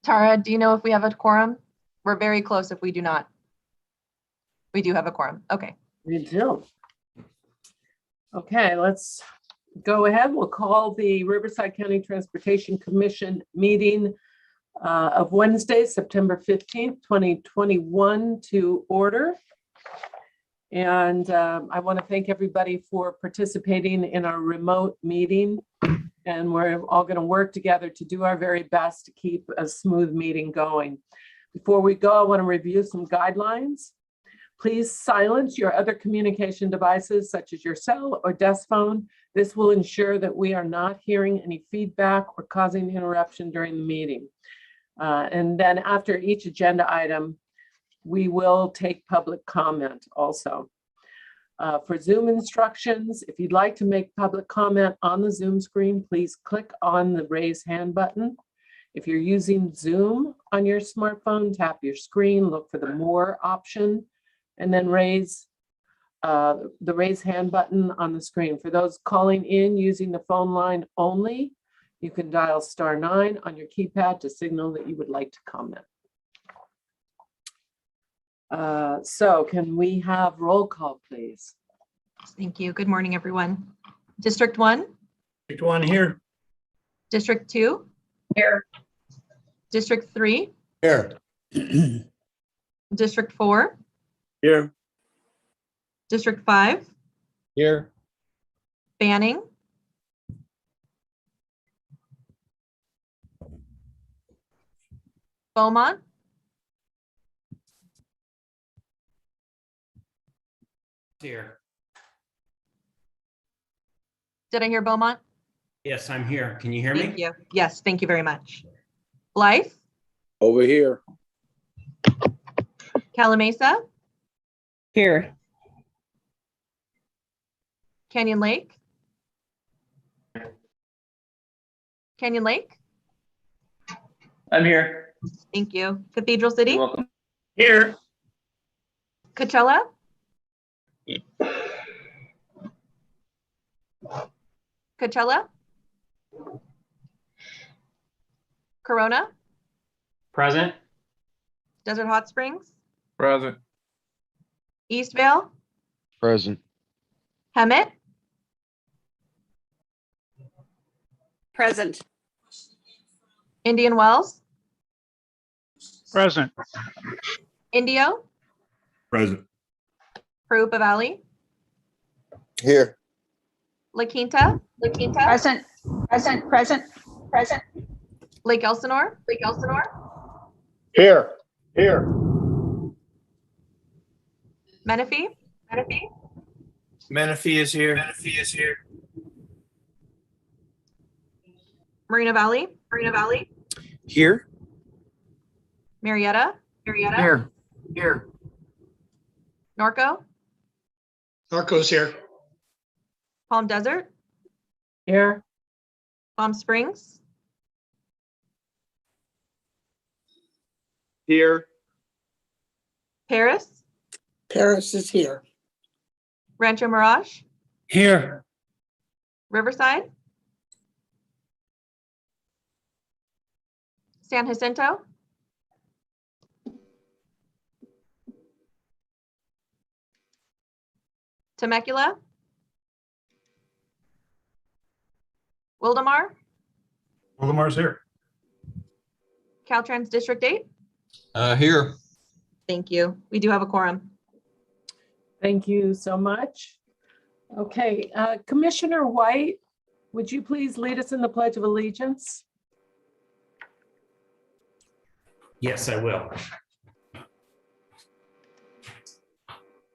Tara, do you know if we have a quorum? We're very close if we do not. We do have a quorum. Okay. We do. Okay, let's go ahead. We'll call the Riverside County Transportation Commission meeting of Wednesday, September 15th, 2021 to order. And I want to thank everybody for participating in our remote meeting. And we're all going to work together to do our very best to keep a smooth meeting going. Before we go, I want to review some guidelines. Please silence your other communication devices, such as your cell or desk phone. This will ensure that we are not hearing any feedback or causing interruption during the meeting. And then after each agenda item, we will take public comment also. For Zoom instructions, if you'd like to make public comment on the Zoom screen, please click on the raise hand button. If you're using Zoom on your smartphone, tap your screen, look for the more option, and then raise the raise hand button on the screen. For those calling in using the phone line only, you can dial *9 on your keypad to signal that you would like to comment. So can we have roll call, please? Thank you. Good morning, everyone. District 1. District 1 here. District 2. Here. District 3. Here. District 4. Here. District 5. Here. Banning. Beaumont. Here. Did I hear Beaumont? Yes, I'm here. Can you hear Thank me? you. Yes, thank you very much. Blythe. Over here. Calamasa. Here. Canyon Lake. Canyon Lake. I'm here. Thank you. Cathedral City. You're welcome. Here. Coachella. Coachella. Corona. Present. Desert Hot Springs. Present. Eastvale. Present. Hemet. Present. Indian Wells. Present. Indio. Present. Parupa Valley. Here. La Quinta. Present. Present. Lake Elsinore. Here. Here. Menifee. Menifee is here. Marina Valley. Here. Marietta. Here. Norco. Norco's here. Palm Desert. Here. Palm Springs. Here. Paris. Paris is here. Rancho Mirage. Here. Riverside. San Jacinto. Temecula. Wildemar. Wildamar's here. Caltrans District 8. Here. Thank you. We do have a quorum. Thank you so much. Okay, Commissioner White, would you please lead us in the Pledge of Allegiance? Yes, I will.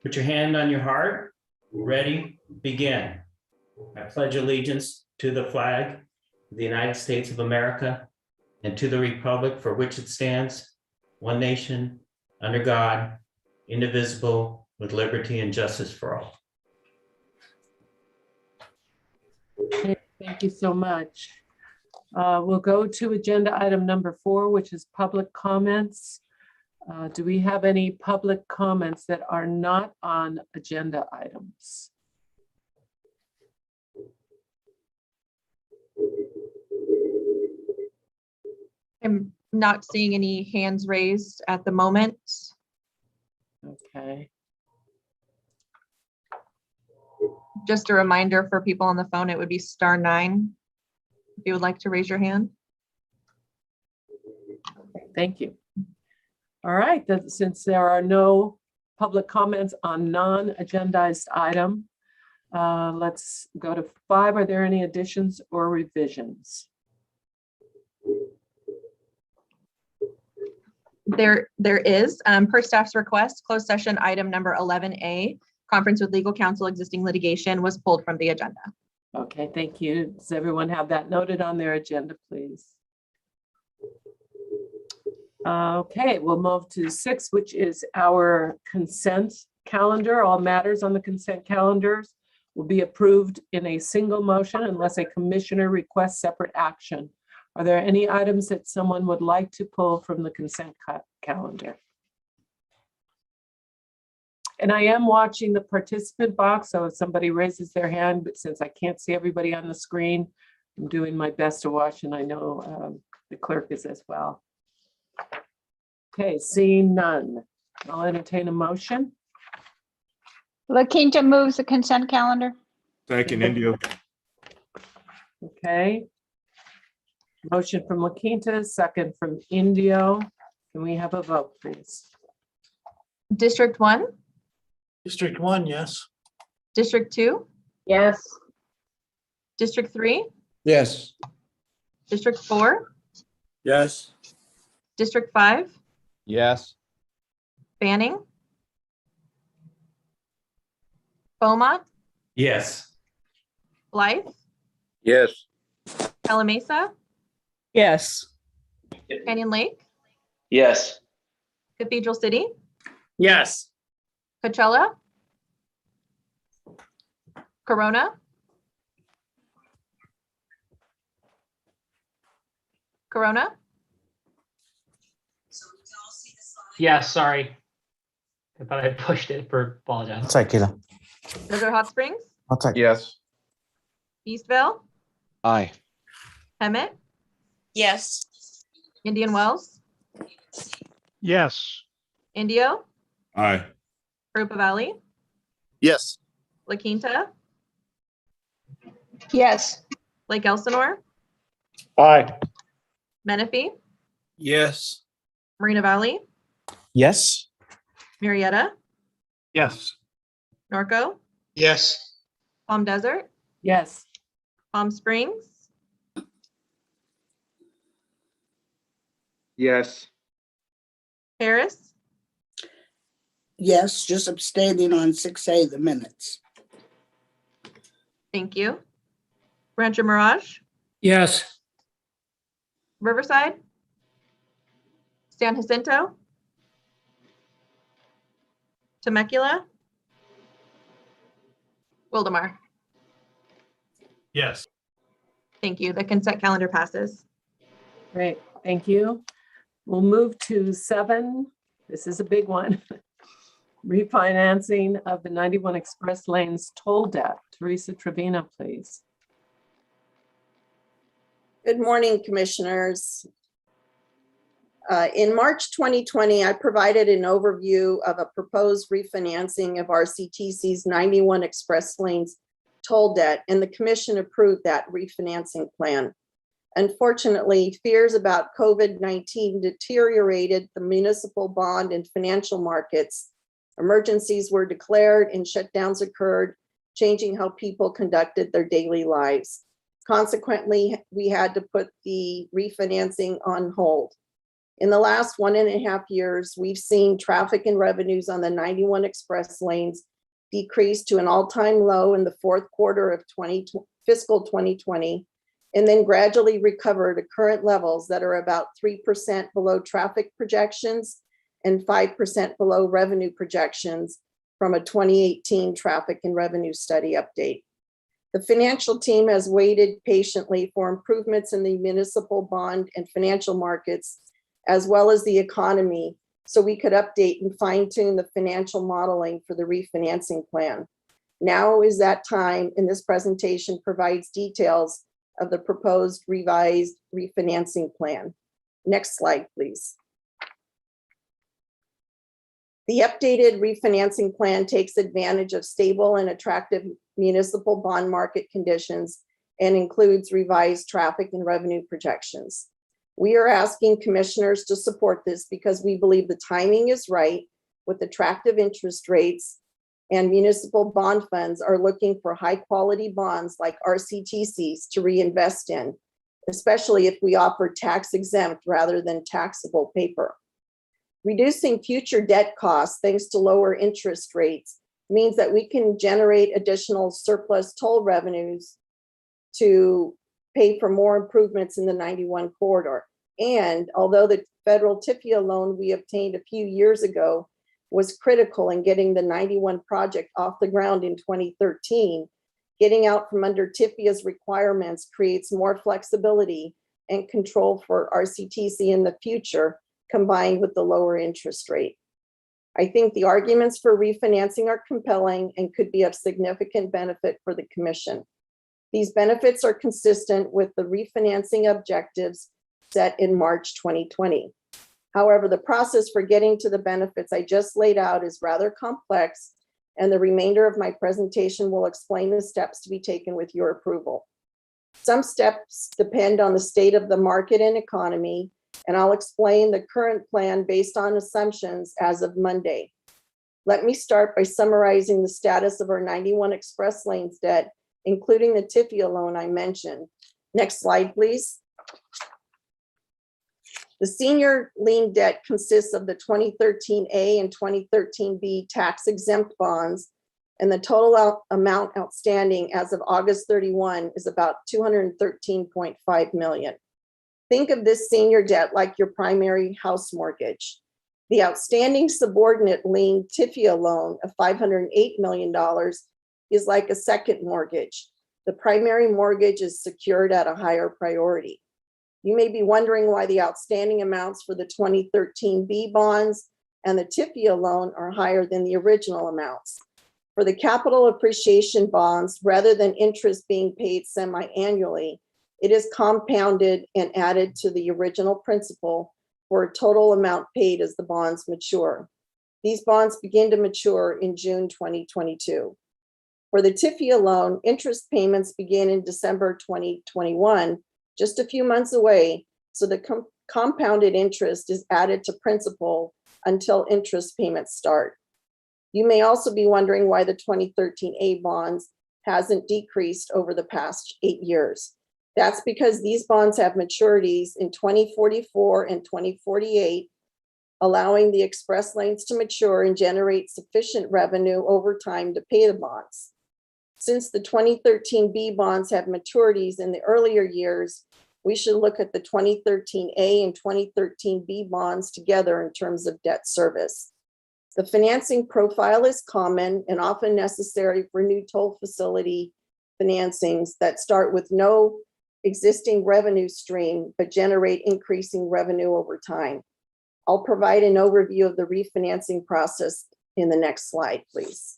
Put your hand on your heart. Ready, begin. I pledge allegiance to the flag of the United States of America and to the republic for which it stands, one nation, under God, indivisible, with liberty and justice for all. Okay, thank you so much. We'll go to agenda item number 4, which is public comments. Do we have any public comments that are not on agenda items? Not seeing any hands raised at the moment. Okay. Just a reminder for people on the phone, it would be *9 if you would like to raise your hand. Thank you. All right, since there are no public comments on non-agendized item, let's go to 5. Are there any additions or revisions? There is, per staff's request, closed session item number 11A, conference with legal counsel existing litigation, was pulled from the agenda. Okay, thank you. Does everyone have that noted on their agenda, please? Okay, we'll move to 6, which is our consent calendar. All matters on the consent calendars will be approved in a single motion unless a commissioner requests separate action. Are there any items that someone would like to pull from the consent calendar? And I am watching the participant box, so if somebody raises their hand, but since I can't see everybody on the screen, I'm doing my best to watch, and I know the clerk is as well. Okay, seeing none, I'll entertain a motion. La Quinta moves the consent calendar. Second, Indio. Okay. Motion from La Quinta, second from Indio. Can we have a vote, please? District 1, District 1, yes. District 2, Yes. District 3, Yes. District 4, Yes. District 5, Yes. Banning, Beaumont, Yes. Blythe, Yes. Calamasa, Yes. Canyon Lake, Yes. Cathedral City, Yes. Coachella, Corona, Yeah, sorry. I thought I pushed it apologize. Desert Hot Springs, Yes. Eastvale, Aye. Hemet, Yes. Indian Wells, Yes. Indio, Aye. Rupa Valley, Yes. La Quinta, Yes. Lake Elsinore, Aye. Menifee, Yes. Marina Valley, Yes. Marietta, Yes. Norco, Yes. Palm Desert, Yes. Palm Springs, Yes. Harris, Yes, just abstaining on 6A, the minutes. thank you. Rancho Mirage, Yes. Riverside, San Jacinto, Temecula, Wildemar. Yes. Thank you. The consent calendar passes. Great, thank you. We'll move to 7. This is a big one. Refinancing of the 91 Express Lanes toll debt. Teresa Trevino, please. Good morning, Commissioners. In March 2020, I provided an overview of a proposed refinancing of RCTC's 91 Express Lanes toll debt, and the Commission approved that refinancing plan. Unfortunately, fears about COVID-19 deteriorated the municipal bond and financial markets. Emergencies were declared and shutdowns occurred, changing how people conducted their daily lives. Consequently, we had to put the refinancing on hold. In the last 1.5 years, we've seen traffic and revenues on the 91 Express Lanes decrease to an all-time low in the fourth quarter of fiscal 2020, and then gradually recover to current levels that are about 3% below traffic projections and 5% below revenue projections from a 2018 traffic and revenue study update. The financial team has waited patiently for improvements in the municipal bond and financial markets, as well as the economy, so we could update and fine-tune the financial modeling for the refinancing plan. Now is that time, and this presentation provides details of the proposed revised refinancing plan. Next slide, please. The updated refinancing plan takes advantage of stable and attractive municipal bond market conditions and includes revised traffic and revenue projections. We are asking commissioners to support this because we believe the timing is right with attractive interest rates, and municipal bond funds are looking for high quality bonds like RCTCs to reinvest in, especially if we offer tax exempt rather than taxable paper. Reducing future debt costs thanks to lower interest rates means that we can generate additional surplus toll revenues to pay for more improvements in the 91 corridor. And although the federal TIFIA loan we obtained a few years ago was critical in getting the 91 project off the ground in 2013, getting out from under TIFIA's requirements creates more flexibility and control for RCTC in the future, combined with the lower interest rate. I think the arguments for refinancing are compelling and could be of significant benefit for the commission. These benefits are consistent with the refinancing objectives set in March 2020. However, the process for getting to the benefits I just laid out is rather complex, and the remainder of my presentation will explain the steps to be taken with your approval. Some steps depend on the state of the market and economy, and I'll explain the current plan based on assumptions as of Monday. Let me start by summarizing the status of our 91 Express Lanes debt, including the TIFIA loan I mentioned. Next slide, please. The senior lien debt consists of the 2013A and 2013B tax exempt bonds, and the total amount outstanding as of August 31 is about $213.5 million. Think of this senior debt like your primary house mortgage. The outstanding subordinate lien TIFIA loan of $508 million is like a second mortgage. The primary mortgage is secured at a higher priority. You may be wondering why the outstanding amounts for the 2013B bonds and the TIFIA loan are higher than the original amounts. For the capital appreciation bonds, rather than interest being paid semi-annually, it is compounded and added to the original principal for a total amount paid as the bonds mature. These bonds begin to mature in June 2022. For the TIFIA loan, interest payments begin in December 2021, just a few months away, so the compounded interest is added to principal until interest payments start. You may also be wondering why the 2013A bonds hasn't decreased over the past 8 years. That's because these bonds have maturities in 2044 and 2048, allowing the express lanes to mature and generate sufficient revenue over time to pay the bonds. Since the 2013B bonds have maturities in the earlier years, we should look at the 2013A and 2013B bonds together in terms of debt service. The financing profile is common and often necessary for new toll facility financings that start with no existing revenue stream, but generate increasing revenue over time. I'll provide an overview of the refinancing process in the next slide, please.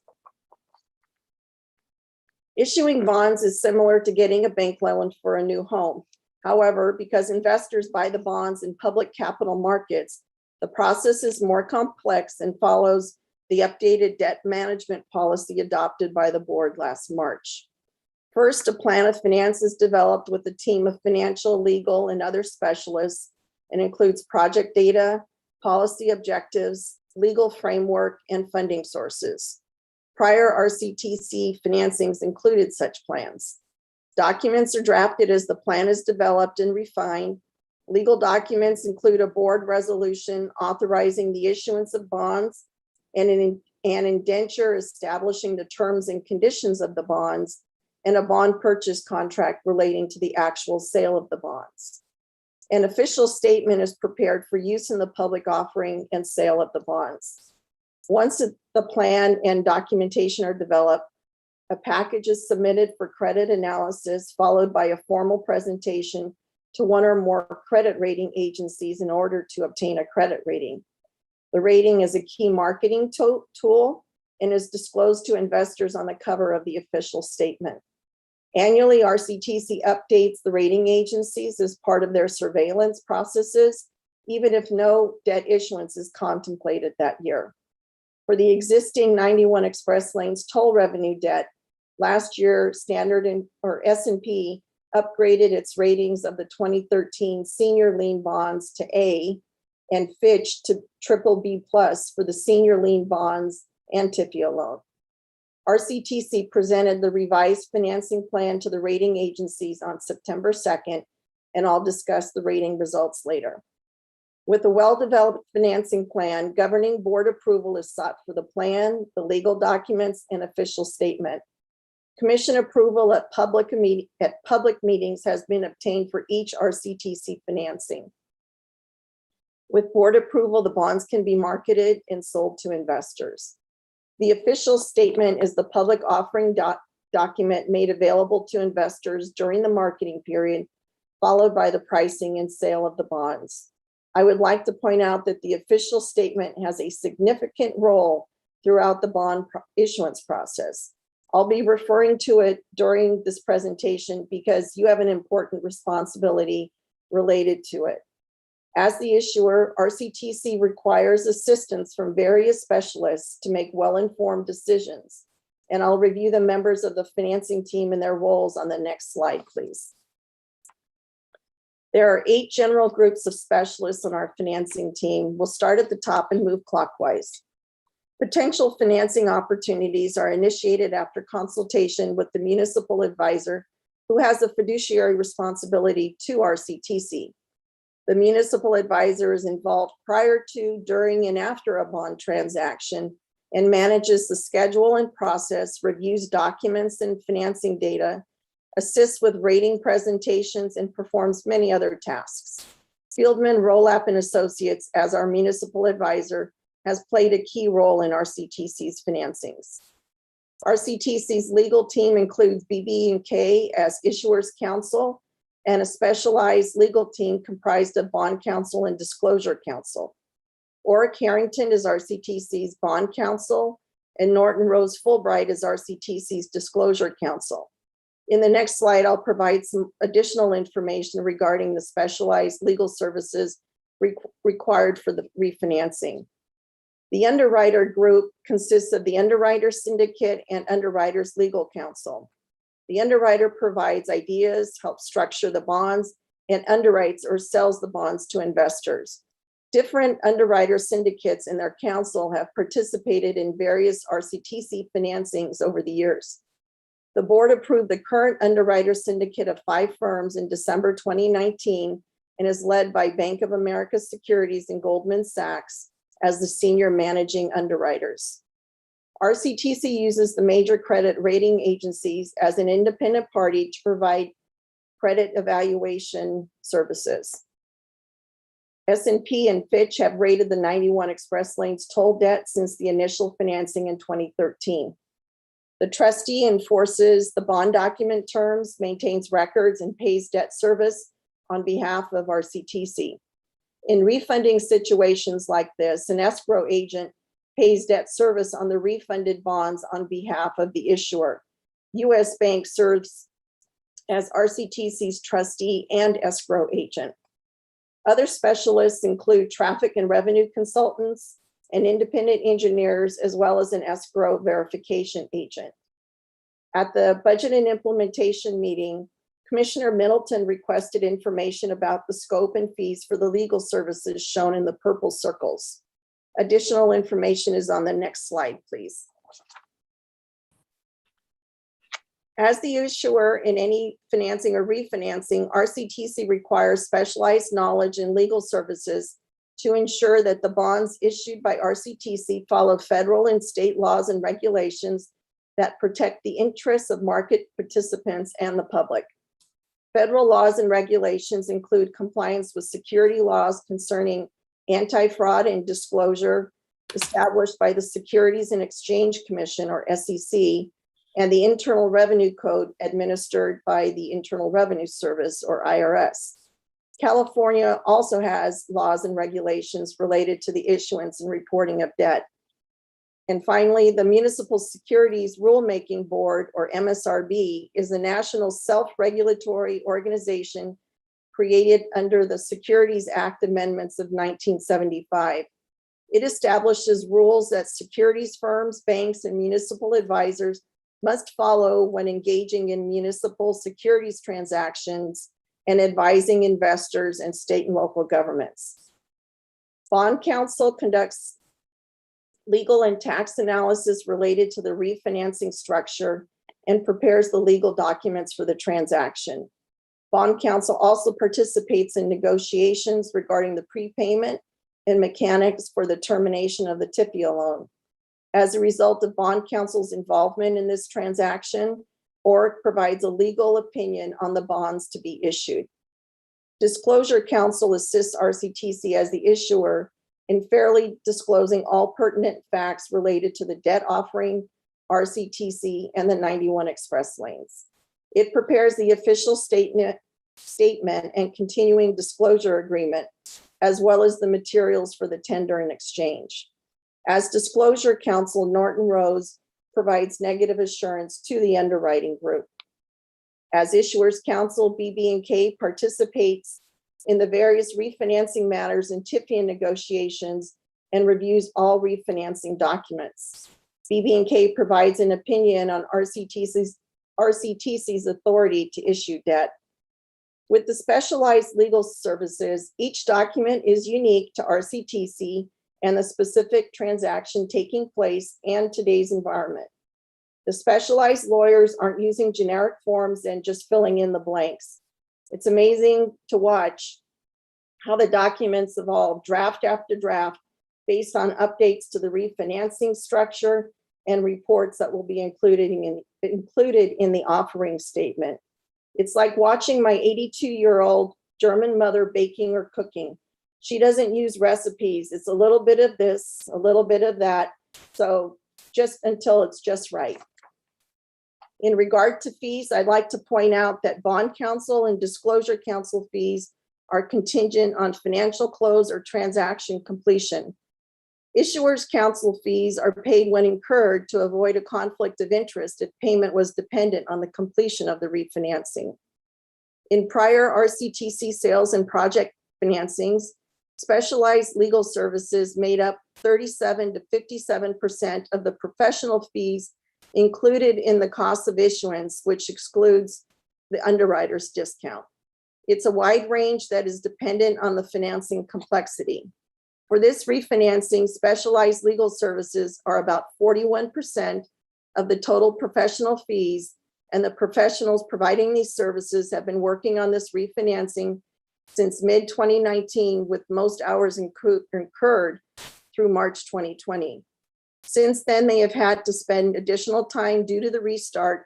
Issuing bonds is similar to getting a bank loan for a new home. However, because investors buy the bonds in public capital markets, the process is more complex and follows the updated debt management policy adopted by the board last March. First, a plan of finance is developed with a team of financial, legal, and other specialists, and includes project data, policy objectives, legal framework, and funding sources. Prior RCTC financings included such plans. Documents are drafted as the plan is developed and refined. Legal documents include a board resolution authorizing the issuance of bonds and an indenture establishing the terms and conditions of the bonds, and a bond purchase contract relating to the actual sale of the bonds. An official statement is prepared for use in the public offering and sale of the bonds. Once the plan and documentation are developed, a package is submitted for credit analysis, followed by a formal presentation to one or more credit rating agencies in order to obtain a credit rating. The rating is a key marketing tool and is disclosed to investors on the cover of the official statement. Annually, RCTC updates the rating agencies as part of their surveillance processes even if no debt issuance is contemplated that year. For the existing 91 Express Lanes toll revenue debt, last year Standard or S&P upgraded its ratings of the 2013 senior lien bonds to A and Fitch to BBB+ for the senior lien bonds and TIFIA loan. RCTC presented the revised financing plan to the rating agencies on September 2nd, and I'll discuss the rating results later. With a well-developed financing plan, governing board approval is sought for the plan, the legal documents, and official statement. Commission approval at public meetings has been obtained for each RCTC financing. With board approval, the bonds can be marketed and sold to investors. The official statement is the public offering document made available to investors during the marketing period, followed by the pricing and sale of the bonds. I would like to point out that the official statement has a significant role throughout the bond issuance process. I'll be referring to it during this presentation because you have an important responsibility related to it. As the issuer, RCTC requires assistance from various specialists to make well-informed decisions. And I'll review the members of the financing team and their roles on the next slide, please. There are 8 general groups of specialists on our financing team. We'll start at the top and move clockwise. Potential financing opportunities are initiated after consultation with the municipal advisor who has a fiduciary responsibility to RCTC. The municipal advisor is involved prior to, during, and after a bond transaction and manages the schedule and process, reviews documents and financing data, assists with rating presentations, and performs many other tasks. Fieldman, Rolap, and Associates, as our municipal advisor, has played a key role in RCTC's financings. RCTC's legal team includes BB&K as issuers counsel and a specialized legal team comprised of bond counsel and disclosure counsel. Orrick Harrington is RCTC's bond counsel, and Norton Rose Fulbright is RCTC's disclosure counsel. In the next slide, I'll provide some additional information regarding the specialized legal services required for the refinancing. The underwriter group consists of the underwriter syndicate and underwriters legal counsel. The underwriter provides ideas, helps structure the bonds, and underwrites or sells the bonds to investors. Different underwriter syndicates and their counsel have participated in various RCTC financings over the years. The board approved the current underwriter syndicate of 5 firms in December 2019 and is led by Bank of America Securities and Goldman Sachs as the senior managing underwriters. RCTC uses the major credit rating agencies as an independent party to provide credit evaluation services. S&P and Fitch have rated the 91 Express Lanes toll debt since the initial financing in 2013. The trustee enforces the bond document terms, maintains records, and pays debt service on behalf of RCTC. In refunding situations like this, an escrow agent pays debt service on the refunded bonds on behalf of the issuer. U.S. Bank serves as RCTC's trustee and escrow agent. Other specialists include traffic and revenue consultants and independent engineers, as well as an escrow verification agent. At the budget and implementation meeting, Commissioner Middleton requested information about the scope and fees for the legal services shown in the purple circles. Additional information is on the next slide, please. As the issuer in any financing or refinancing, RCTC requires specialized knowledge in legal services to ensure that the bonds issued by RCTC follow federal and state laws and regulations that protect the interests of market participants and the public. Federal laws and regulations include compliance with security laws concerning anti-fraud and disclosure established by the Securities and Exchange Commission, or SEC, and the Internal Revenue Code administered by the Internal Revenue Service, or IRS. California also has laws and regulations related to the issuance and reporting of debt. And finally, the Municipal Securities Rulemaking Board, or MSRB, is a national self-regulatory organization created under the Securities Act Amendments of 1975. It establishes rules that securities firms, banks, and municipal advisors must follow when engaging in municipal securities transactions and advising investors and state and local governments. Bond counsel conducts legal and tax analysis related to the refinancing structure and prepares the legal documents for the transaction. Bond counsel also participates in negotiations regarding the prepayment and mechanics for the termination of the TIFIA loan. As a result of bond counsel's involvement in this transaction, ORIC provides a legal opinion on the bonds to be issued. Disclosure counsel assists RCTC as the issuer in fairly disclosing all pertinent facts related to the debt offering, RCTC, and the 91 Express Lanes. It prepares the official statement and continuing disclosure agreement, as well as the materials for the tender and exchange. As disclosure counsel, Norton Rose provides negative assurance to the underwriting group. As issuers counsel, BB&K participates in the various refinancing matters and TIFIA negotiations and reviews all refinancing documents. BB&K provides an opinion on RCTC's authority to issue debt. With the specialized legal services, each document is unique to RCTC and the specific transaction taking place and today's environment. The specialized lawyers aren't using generic forms and just filling in the blanks. It's amazing to watch how the documents evolve draft after draft based on updates to the refinancing structure and reports that will be included in the offering statement. It's like watching my 82-year-old German mother baking or cooking. She doesn't use recipes. It's a little bit of this, a little bit of that. So just until it's just right. In regard to fees, I'd like to point out that bond counsel and disclosure counsel fees are contingent on financial close or transaction completion. Issuers counsel fees are paid when incurred to avoid a conflict of interest if payment was dependent on the completion of the refinancing. In prior RCTC sales and project financings, specialized legal services made up 37 to 57% of the professional fees included in the cost of issuance, which excludes the underwriter's discount. It's a wide range that is dependent on the financing complexity. For this refinancing, specialized legal services are about 41% of the total professional fees, and the professionals providing these services have been working on this refinancing since mid-2019, with most hours incurred through March 2020. Since then, they have had to spend additional time due to the restart,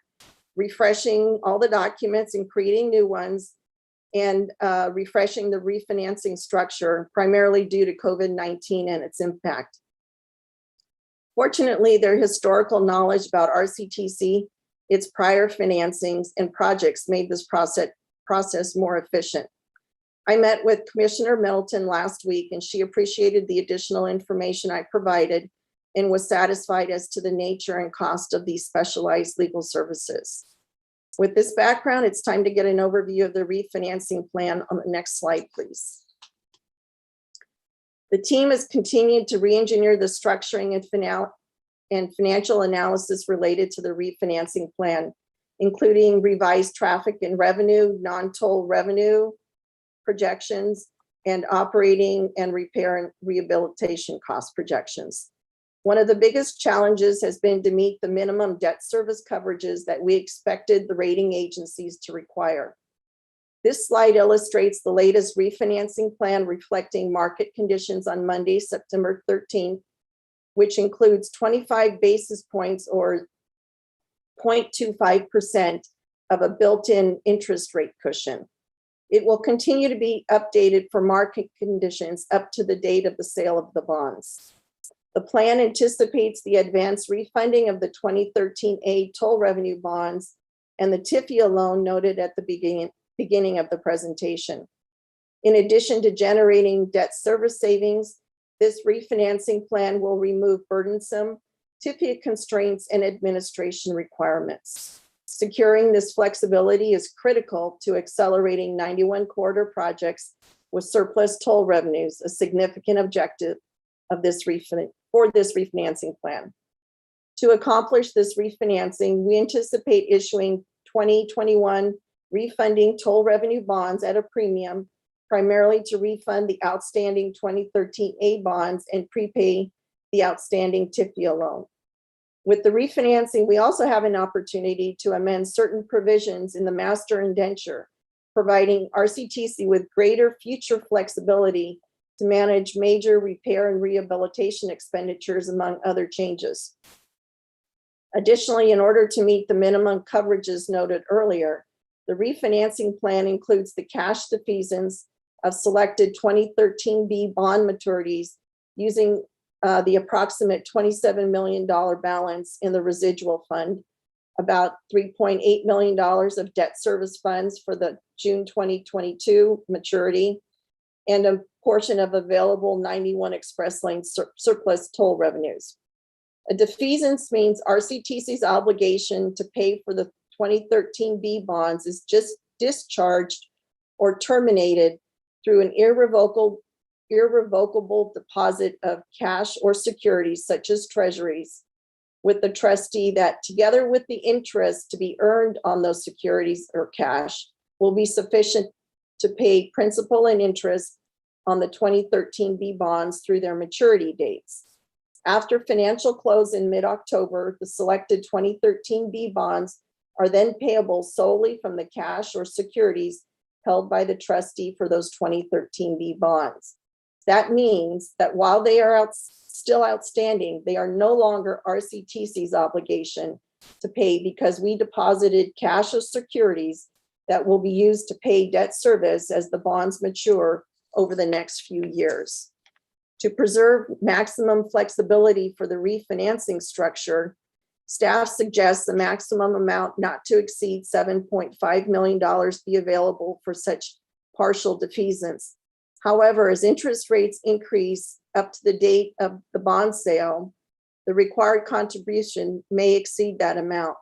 refreshing all the documents and creating new ones, and refreshing the refinancing structure, primarily due to COVID-19 and its impact. Fortunately, their historical knowledge about RCTC, its prior financings, and projects made this process more efficient. I met with Commissioner Middleton last week, and she appreciated the additional information I provided and was satisfied as to the nature and cost of these specialized legal services. With this background, it's time to get an overview of the refinancing plan on the next slide, please. The team has continued to re-engineer the structuring and financial analysis related to the refinancing plan, including revised traffic and revenue, non-toll revenue projections, and operating and repair and rehabilitation cost projections. One of the biggest challenges has been to meet the minimum debt service coverages that we expected the rating agencies to require. This slide illustrates the latest refinancing plan reflecting market conditions on Monday, September 13th, which includes 25 basis points or 0.25% of a built-in interest rate cushion. It will continue to be updated for market conditions up to the date of the sale of the bonds. The plan anticipates the advance refunding of the 2013A toll revenue bonds and the TIFIA loan noted at the beginning of the presentation. In addition to generating debt service savings, this refinancing plan will remove burdensome TIFIA constraints and administration requirements. Securing this flexibility is critical to accelerating 91 corridor projects with surplus toll revenues, a significant objective of this refinancing plan. To accomplish this refinancing, we anticipate issuing 2021 refunding toll revenue bonds at a premium, primarily to refund the outstanding 2013A bonds and prepay the outstanding TIFIA loan. With the refinancing, we also have an opportunity to amend certain provisions in the master indenture, providing RCTC with greater future flexibility to manage major repair and rehabilitation expenditures, among other changes. Additionally, in order to meet the minimum coverages noted earlier, the refinancing plan includes the cash defeasance of selected 2013B bond maturities using the approximate $27 million balance in the residual fund, about $3.8 million of debt service funds for the June 2022 maturity, and a portion of available 91 express lane surplus toll revenues. A defeasance means RCTC's obligation to pay for the 2013B bonds is just discharged or terminated through an irrevocable deposit of cash or securities such as treasuries with the trustee that, together with the interest to be earned on those securities or cash, will be sufficient to pay principal and interest on the 2013B bonds through their maturity dates. After financial close in mid-October, the selected 2013B bonds are then payable solely from the cash or securities held by the trustee for those 2013B bonds. That means that while they are still outstanding, they are no longer RCTC's obligation to pay because we deposited cash or securities that will be used to pay debt service as the bonds mature over the next few years. To preserve maximum flexibility for the refinancing structure, staff suggests the maximum amount not to exceed $7.5 million be available for such partial defeasance. However, as interest rates increase up to the date of the bond sale, the required contribution may exceed that amount.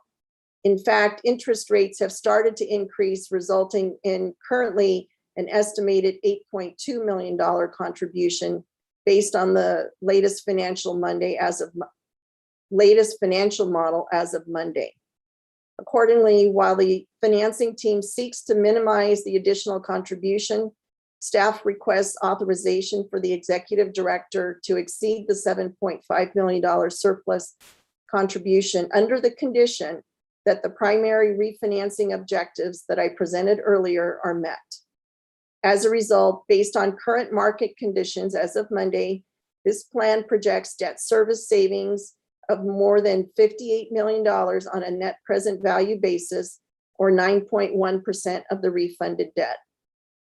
In fact, interest rates have started to increase, resulting in currently an estimated $8.2 million contribution based on the latest financial model as of Monday. Accordingly, while the financing team seeks to minimize the additional contribution, staff requests authorization for the executive director to exceed the $7.5 million surplus contribution under the condition that the primary refinancing objectives that I presented earlier are met. As a result, based on current market conditions as of Monday, this plan projects debt service savings of more than $58 million on a net present value basis, or 9.1% of the refunded debt.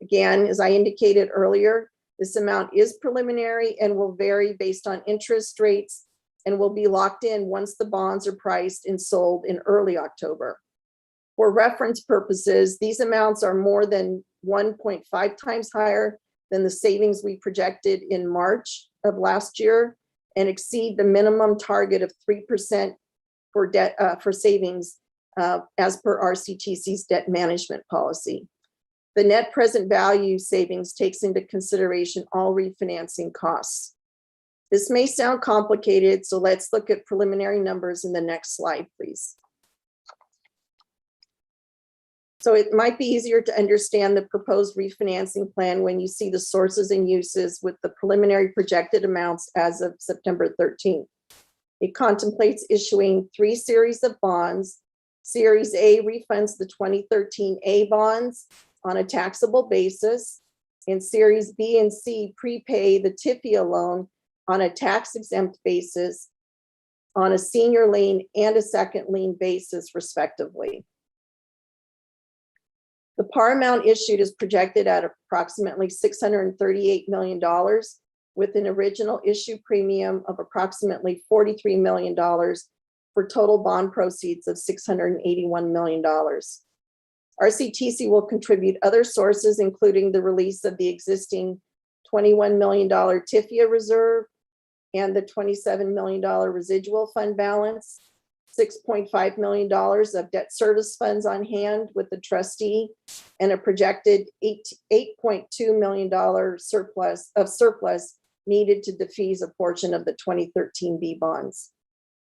Again, as I indicated earlier, this amount is preliminary and will vary based on interest rates and will be locked in once the bonds are priced and sold in early October. For reference purposes, these amounts are more than 1.5 times higher than the savings we projected in March of last year and exceed the minimum target of 3% for debt for savings as per RCTC's debt management policy. The net present value savings takes into consideration all refinancing costs. This may sound complicated, so let's look at preliminary numbers in the next slide, please. So it might be easier to understand the proposed refinancing plan when you see the sources and uses with the preliminary projected amounts as of September 13th. It contemplates issuing 3 series of bonds. Series A refunds the 2013A bonds on a taxable basis, and Series B and C prepay the TIFIA loan on a tax-exempt basis on a senior lien and a second lien basis, respectively. The par amount issued is projected at approximately $638 million, with an original issue premium of approximately $43 million for total bond proceeds of $681 million. RCTC will contribute other sources, including the release of the existing $21 million TIFIA reserve and the $27 million residual fund balance, $6.5 million of debt service funds on hand with the trustee, and a projected $8.2 million surplus needed to defease a portion of the 2013 B bonds.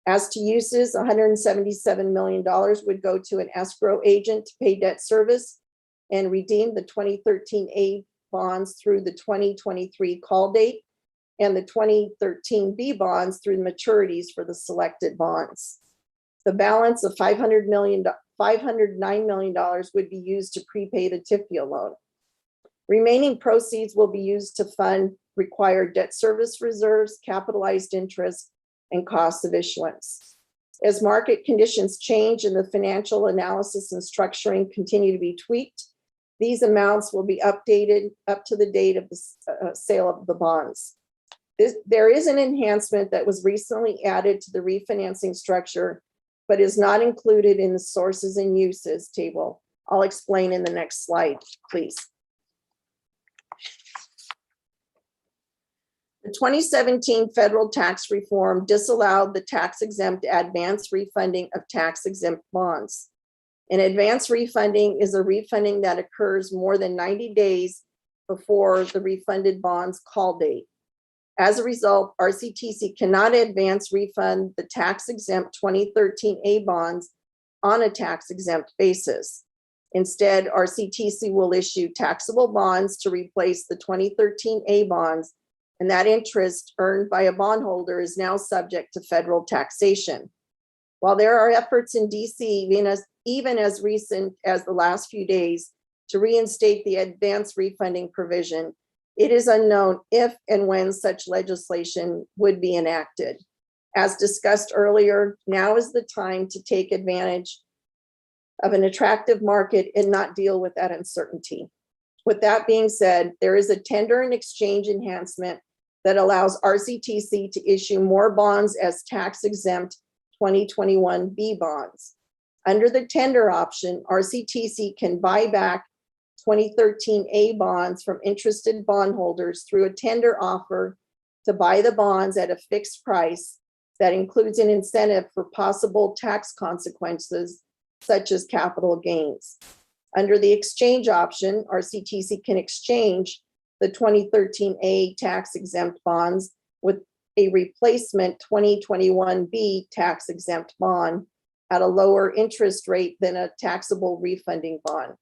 As to uses, $177 million would go to an escrow agent to pay debt service and redeem the 2013 A bonds through the 2023 call date, and the 2013 B bonds through the maturities for the selected bonds. The balance of $509 million would be used to prepay the TIFIA loan. Remaining proceeds will be used to fund required debt service reserves, capitalized interest, and costs of issuance. As market conditions change and the financial analysis and structuring continue to be tweaked, these amounts will be updated up to the date of the sale of the bonds. There is an enhancement that was recently added to the refinancing structure, but is not included in the sources and uses table. I'll explain in the next slide, please. The 2017 federal tax reform disallowed the tax-exempt advance refunding of tax-exempt bonds. An advance refunding is a refunding that occurs more than 90 days before the refunded bond's call date. As a result, RCTC cannot advance refund the tax-exempt 2013 A bonds on a tax-exempt basis. Instead, RCTC will issue taxable bonds to replace the 2013 A bonds, and that interest earned by a bondholder is now subject to federal taxation. While there are efforts in DC, even as recent as the last few days, to reinstate the advance refunding provision, it is unknown if and when such legislation would be enacted. As discussed earlier, now is the time to take advantage of an attractive market and not deal with that uncertainty. With that being said, there is a tender and exchange enhancement that allows RCTC to issue more bonds as tax-exempt 2021 B bonds. Under the tender option, RCTC can buy back 2013 A bonds from interested bondholders through a tender offer to buy the bonds at a fixed price that includes an incentive for possible tax consequences, such as capital gains. Under the exchange option, RCTC can exchange the 2013 A tax-exempt bonds with a replacement 2021 B tax-exempt bond at a lower interest rate than a taxable refunding bond.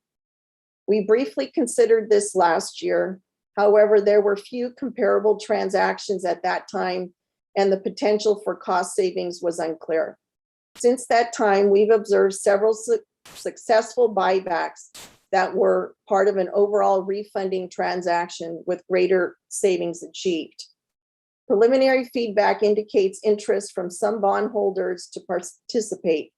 We briefly considered this last year. However, there were few comparable transactions at that time, and the potential for cost savings was unclear. Since that time, we've observed several successful buybacks that were part of an overall refunding transaction with greater savings achieved. Preliminary feedback indicates interest from some bondholders to participate.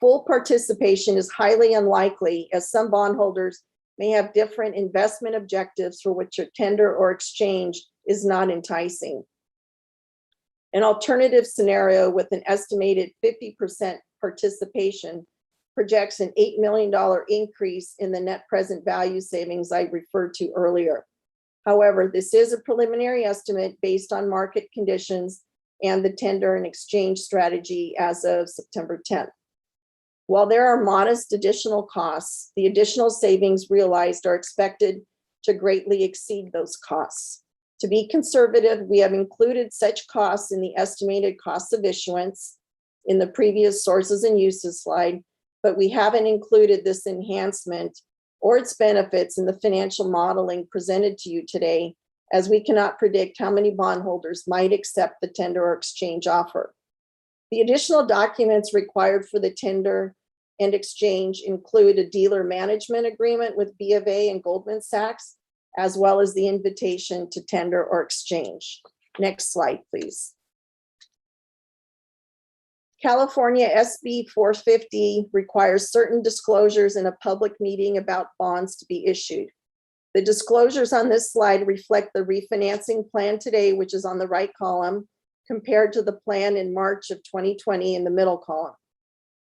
Full participation is highly unlikely, as some bondholders may have different investment objectives for which a tender or exchange is not enticing. An alternative scenario with an estimated 50% participation projects an $8 million increase in the net present value savings I referred to earlier. However, this is a preliminary estimate based on market conditions and the tender and exchange strategy as of September 10th. While there are modest additional costs, the additional savings realized are expected to greatly exceed those costs. To be conservative, we have included such costs in the estimated costs of issuance in the previous sources and uses slide, but we haven't included this enhancement or its benefits in the financial modeling presented to you today, as we cannot predict how many bondholders might accept the tender or exchange offer. The additional documents required for the tender and exchange include a dealer management agreement with B of A and Goldman Sachs, as well as the invitation to tender or exchange. Next slide, please. California SB 450 requires certain disclosures in a public meeting about bonds to be issued. The disclosures on this slide reflect the refinancing plan today, which is on the right column, compared to the plan in March of 2020 in the middle column.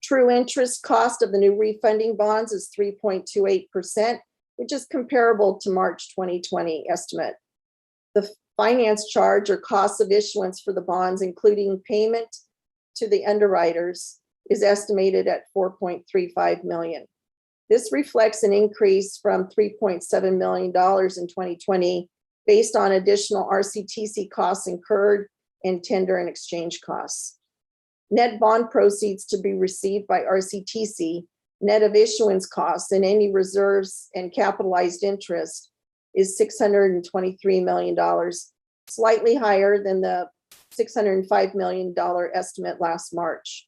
True interest cost of the new refunding bonds is 3.28%, which is comparable to March 2020 estimate. The finance charge or cost of issuance for the bonds, including payment to the underwriters, is estimated at $4.35 million. This reflects an increase from $3.7 million in 2020 based on additional RCTC costs incurred and tender and exchange costs. Net bond proceeds to be received by RCTC, net of issuance costs and any reserves and capitalized interest, is $623 million, slightly higher than the $605 million estimate last March.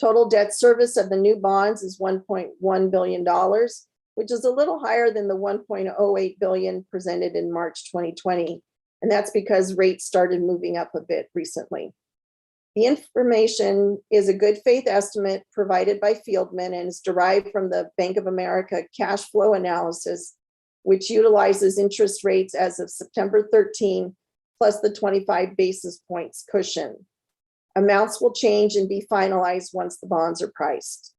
Total debt service of the new bonds is $1.1 billion, which is a little higher than the $1.08 billion presented in March 2020. And that's because rates started moving up a bit recently. The information is a good faith estimate provided by Fieldman and is derived from the Bank of America cash flow analysis, which utilizes interest rates as of September 13, plus the 25 basis points cushion. Amounts will change and be finalized once the bonds are priced.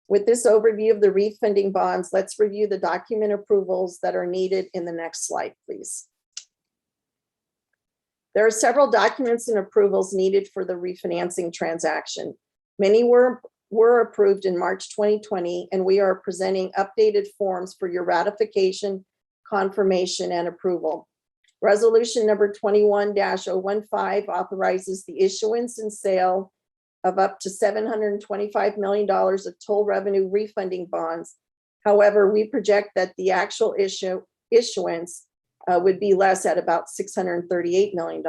With this overview of the refunding bonds, let's review the document approvals that are needed in the next slide, please. There are several documents and approvals needed for the refinancing transaction. Many were approved in March 2020, and we are presenting updated forms for your ratification, confirmation, and approval. Resolution number 21-015 authorizes the issuance and sale of up to $725 million of toll revenue refunding bonds. However, we project that the actual issuance would be less at about $638 million.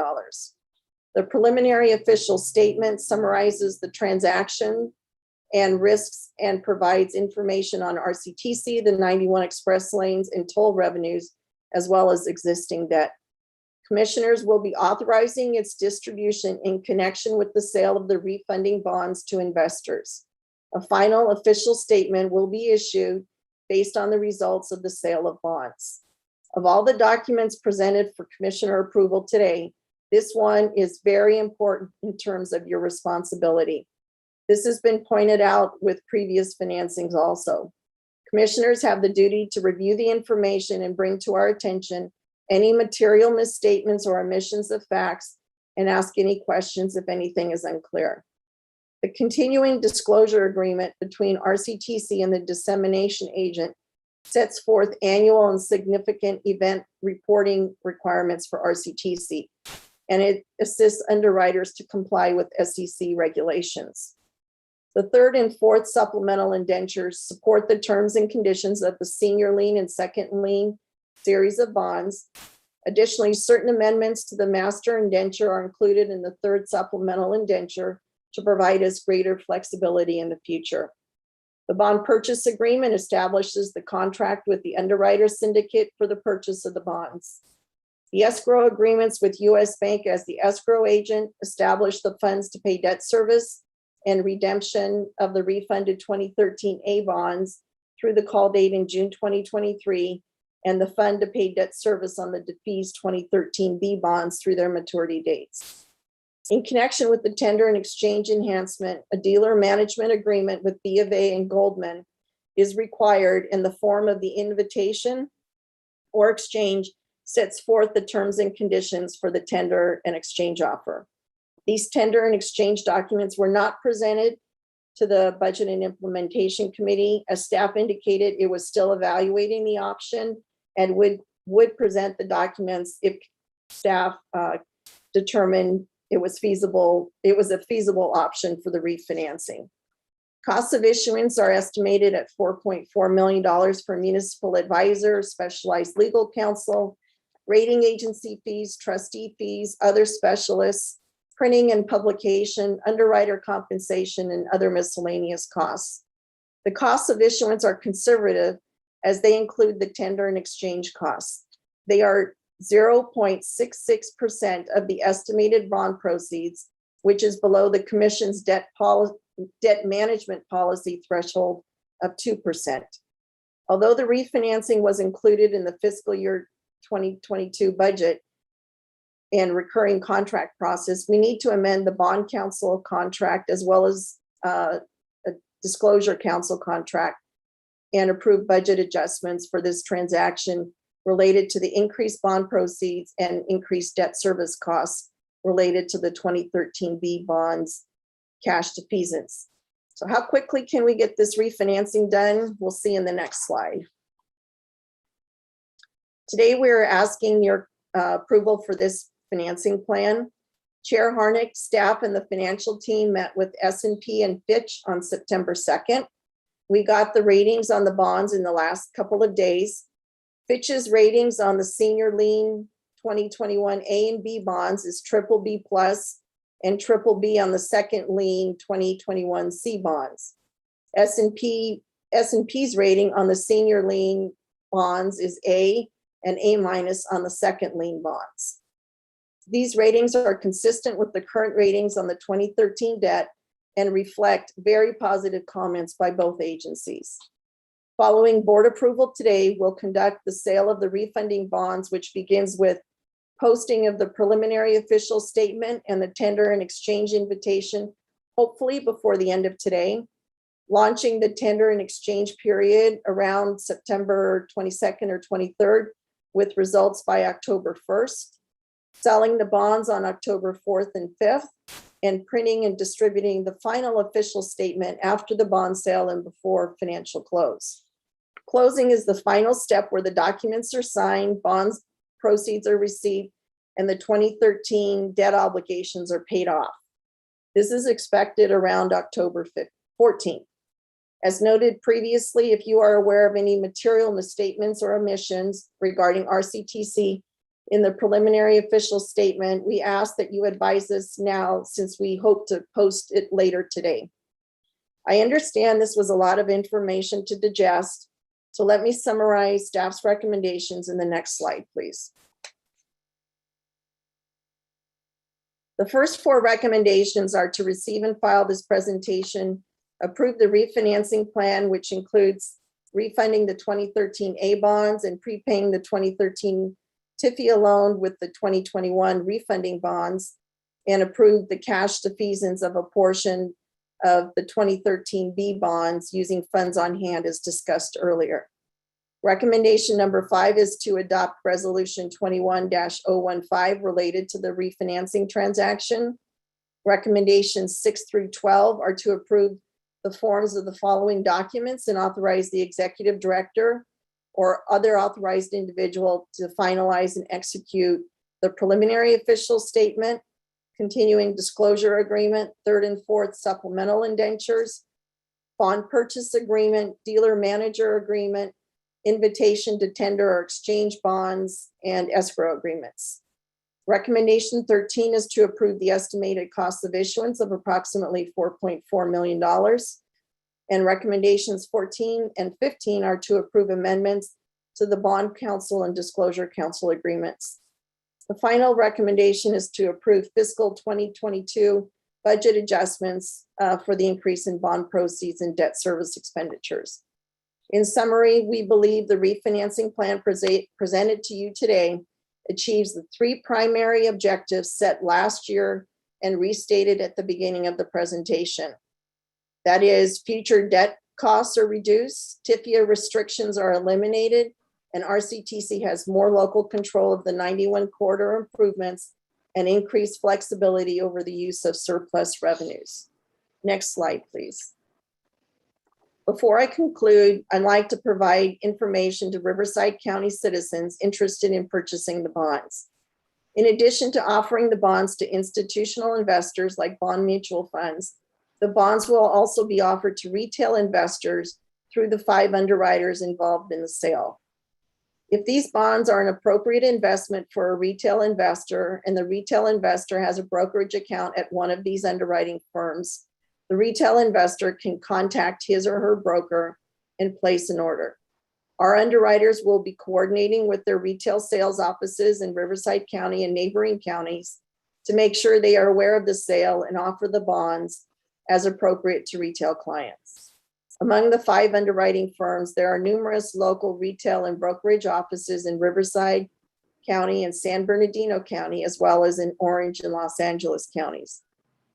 The preliminary official statement summarizes the transaction and risks and provides information on RCTC, the 91 express lanes, and toll revenues, as well as existing debt. Commissioners will be authorizing its distribution in connection with the sale of the refunding bonds to investors. A final official statement will be issued based on the results of the sale of bonds. Of all the documents presented for commissioner approval today, this one is very important in terms of your responsibility. This has been pointed out with previous financings also. Commissioners have the duty to review the information and bring to our attention any material misstatements or omissions of facts and ask any questions if anything is unclear. The continuing disclosure agreement between RCTC and the dissemination agent sets forth annual and significant event reporting requirements for RCTC, and it assists underwriters to comply with SEC regulations. The third and fourth supplemental indentures support the terms and conditions of the senior lien and second lien series of bonds. Additionally, certain amendments to the master indenture are included in the third supplemental indenture to provide us greater flexibility in the future. The bond purchase agreement establishes the contract with the underwriter syndicate for the purchase of the bonds. The escrow agreements with U.S. Bank as the escrow agent establish the funds to pay debt service and redemption of the refunded 2013 A bonds through the call date in June 2023, and the fund to pay debt service on the defeased 2013 B bonds through their maturity dates. In connection with the tender and exchange enhancement, a dealer management agreement with B of A and Goldman is required, in the form of the invitation or exchange sets forth the terms and conditions for the tender and exchange offer. These tender and exchange documents were not presented to the Budget and Implementation Committee. As staff indicated, it was still evaluating the option and would present the documents if staff determined it was a feasible option for the refinancing. Costs of issuance are estimated at $4.4 million for municipal advisor, specialized legal counsel, rating agency fees, trustee fees, other specialists, printing and publication, underwriter compensation, and other miscellaneous costs. The costs of issuance are conservative as they include the tender and exchange costs. They are 0.66% of the estimated bond proceeds, which is below the commission's debt management policy threshold of 2%. Although the refinancing was included in the fiscal year 2022 budget and recurring contract process, we need to amend the bond counsel contract as well as a disclosure counsel contract and approve budget adjustments for this transaction related to the increased bond proceeds and increased debt service costs related to the 2013 B bonds cash defeasance. So how quickly can we get this refinancing done? We'll see in the next slide. Today, we're asking your approval for this financing plan. Chair Harnick, staff, and the financial team met with S&P and Fitch on September 2nd. We got the ratings on the bonds in the last couple of days. Fitch's ratings on the senior lien 2021 A and B bonds is BBB plus and BBB on the second lien 2021 C bonds. S&P's rating on the senior lien bonds is A and A minus on the second lien bonds. These ratings are consistent with the current ratings on the 2013 debt and reflect very positive comments by both agencies. Following board approval today, we'll conduct the sale of the refunding bonds, which begins with posting of the preliminary official statement and the tender and exchange invitation, hopefully before the end of today, launching the tender and exchange period around September 22nd or 23rd with results by October 1st, selling the bonds on October 4th and 5th, and printing and distributing the final official statement after the bond sale and before financial close. Closing is the final step where the documents are signed, bonds proceeds are received, and the 2013 debt obligations are paid off. This is expected around October 14th. As noted previously, if you are aware of any material misstatements or omissions regarding RCTC in the preliminary official statement, we ask that you advise us now since we hope to post it later today. I understand this was a lot of information to digest, so let me summarize staff's recommendations in the next slide, please. The first four recommendations are to receive and file this presentation, approve the refinancing plan, which includes refunding the 2013 A bonds and prepaying the 2013 TIFIA loan with the 2021 refunding bonds, and approve the cash defeasance of a portion of the 2013 B bonds using funds on hand as discussed earlier. Recommendation number 5 is to adopt resolution 21-015 related to the refinancing transaction. Recommendations 6 through 12 are to approve the forms of the following documents and authorize the executive director or other authorized individual to finalize and execute the preliminary official statement, continuing disclosure agreement, third and fourth supplemental indentures, bond purchase agreement, dealer manager agreement, invitation to tender or exchange bonds, and escrow agreements. Recommendation 13 is to approve the estimated cost of issuance of approximately $4.4 million. And recommendations 14 and 15 are to approve amendments to the bond counsel and disclosure counsel agreements. The final recommendation is to approve fiscal 2022 budget adjustments for the increase in bond proceeds and debt service expenditures. In summary, we believe the refinancing plan presented to you today achieves the 3 primary objectives set last year and restated at the beginning of the presentation. That is, future debt costs are reduced, TIFIA restrictions are eliminated, and RCTC has more local control of the 91 corridor improvements and increased flexibility over the use of surplus revenues. Next slide, please. Before I conclude, I'd like to provide information to Riverside County citizens interested in purchasing the bonds. In addition to offering the bonds to institutional investors like bond mutual funds, the bonds will also be offered to retail investors through the 5 underwriters involved in the sale. If these bonds are an appropriate investment for a retail investor and the retail investor has a brokerage account at one of these underwriting firms, the retail investor can contact his or her broker and place an order. Our underwriters will be coordinating with their retail sales offices in Riverside County and neighboring counties to make sure they are aware of the sale and offer the bonds as appropriate to retail clients. Among the 5 underwriting firms, there are numerous local retail and brokerage offices in Riverside County and San Bernardino County, as well as in Orange and Los Angeles counties.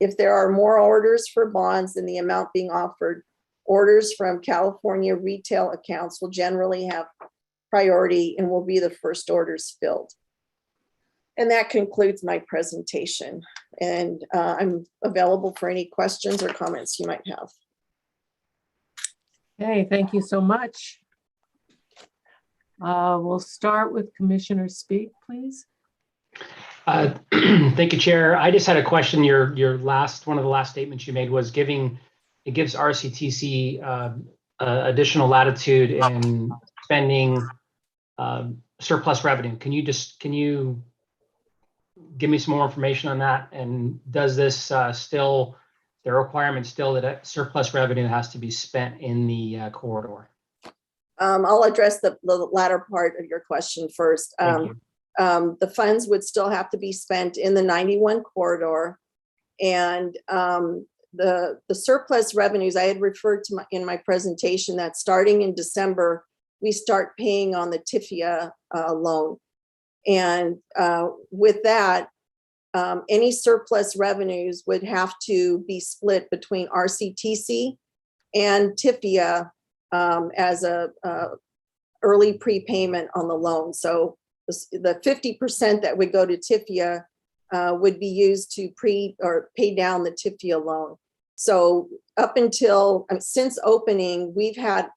If there are more orders for bonds than the amount being offered, orders from California retail accounts will generally have priority and will be the first orders filled. And that concludes my presentation. And I'm available for any questions or comments you might have. Okay, thank you so much. We'll start with Commissioner Speak, please. Thank you, Chair. I just had a question. One of the last statements you made was it gives RCTC additional latitude in spending surplus revenue. Can you give me some more information on that? And does this the requirement still that surplus revenue has to be spent in the corridor? I'll address the latter part of your question first. Thank you. The funds would still have to be spent in the 91 corridor. And the surplus revenues, I had referred to in my presentation that starting in December, we start paying on the TIFIA loan. And with that, any surplus revenues would have to be split between RCTC and TIFIA as a early prepayment on the loan. So the 50% that would go to TIFIA would be used to pay down the TIFIA loan. So up until since opening, we've taken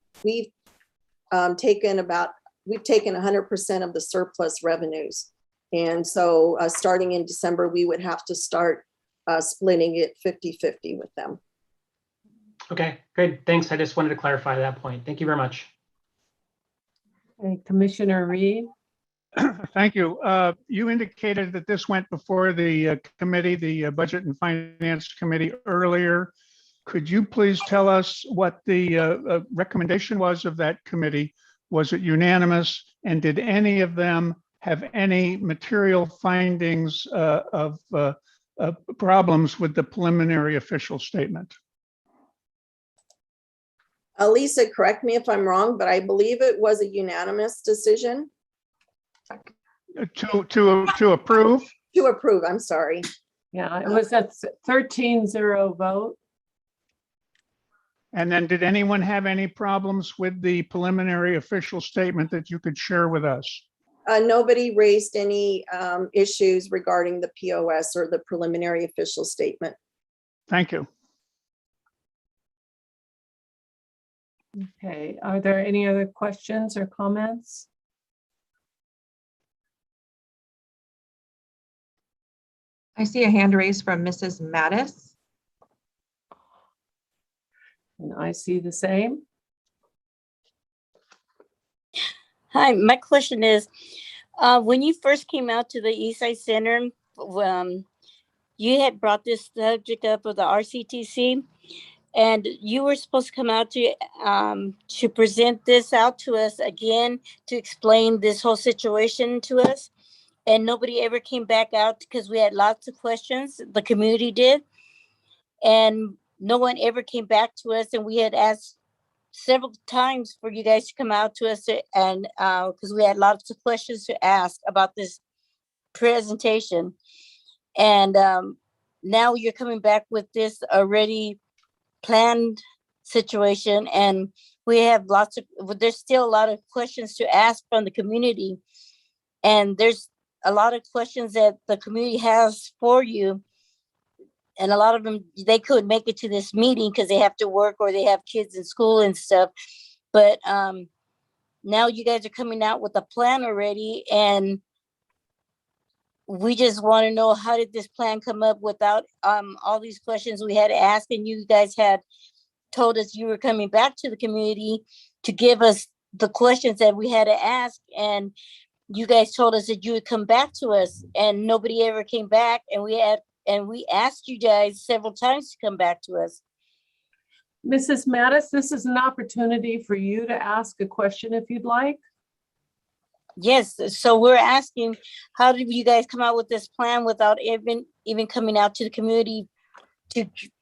100% of the surplus revenues. And so starting in December, we would have to start splitting it 50-50 with them. Okay, great. Thanks. I just wanted to clarify that point. Thank you very much. Okay, Commissioner Reed. Thank you. You indicated that this went before the committee, the Budget and Finance Committee earlier. Could you please tell us what the recommendation was of that committee? Was it unanimous? And did any of them have any material findings of problems with the preliminary official statement? Lisa, correct me if I'm wrong, but I believe it was a unanimous decision. To approve? To approve, I'm sorry. Yeah, it was a 13-0 vote. And then did anyone have any problems with the preliminary official statement that you could share with us? Nobody raised any issues regarding the POS or the preliminary official statement. Thank you. Okay, are there any other questions or comments? I see a hand raised from Mrs. Mattis. And I see the same. Hi, my question is, when you first came out to the Eastside Center, you had brought this subject up with the RCTC, and you were supposed to come out to present this out to us again, to explain this whole situation to us. And nobody ever came back out because we had lots of questions, the community did. And no one ever came back to us, and we had asked several times for you guys to come out to us, and because we had lots of questions to ask about this presentation. And now you're coming back with this already planned situation, and there's still a lot of questions to ask from the community, and there's a lot of questions that the community has for you. And a lot of them, they couldn't make it to this meeting because they have to work or they have kids in school and stuff. But now you guys are coming out with a plan already. And we just want to know, how did this plan come up without all these questions we had to ask? And you guys had told us you were coming back to the community to give us the questions that we had to ask. And you guys told us that you would come back to us, and nobody ever came back. And we asked you guys several times to come back to us. Mrs. Mattis, this is an opportunity for you to ask a question if you'd like. Yes, so we're asking, how did you guys come out with this plan without even coming out to the community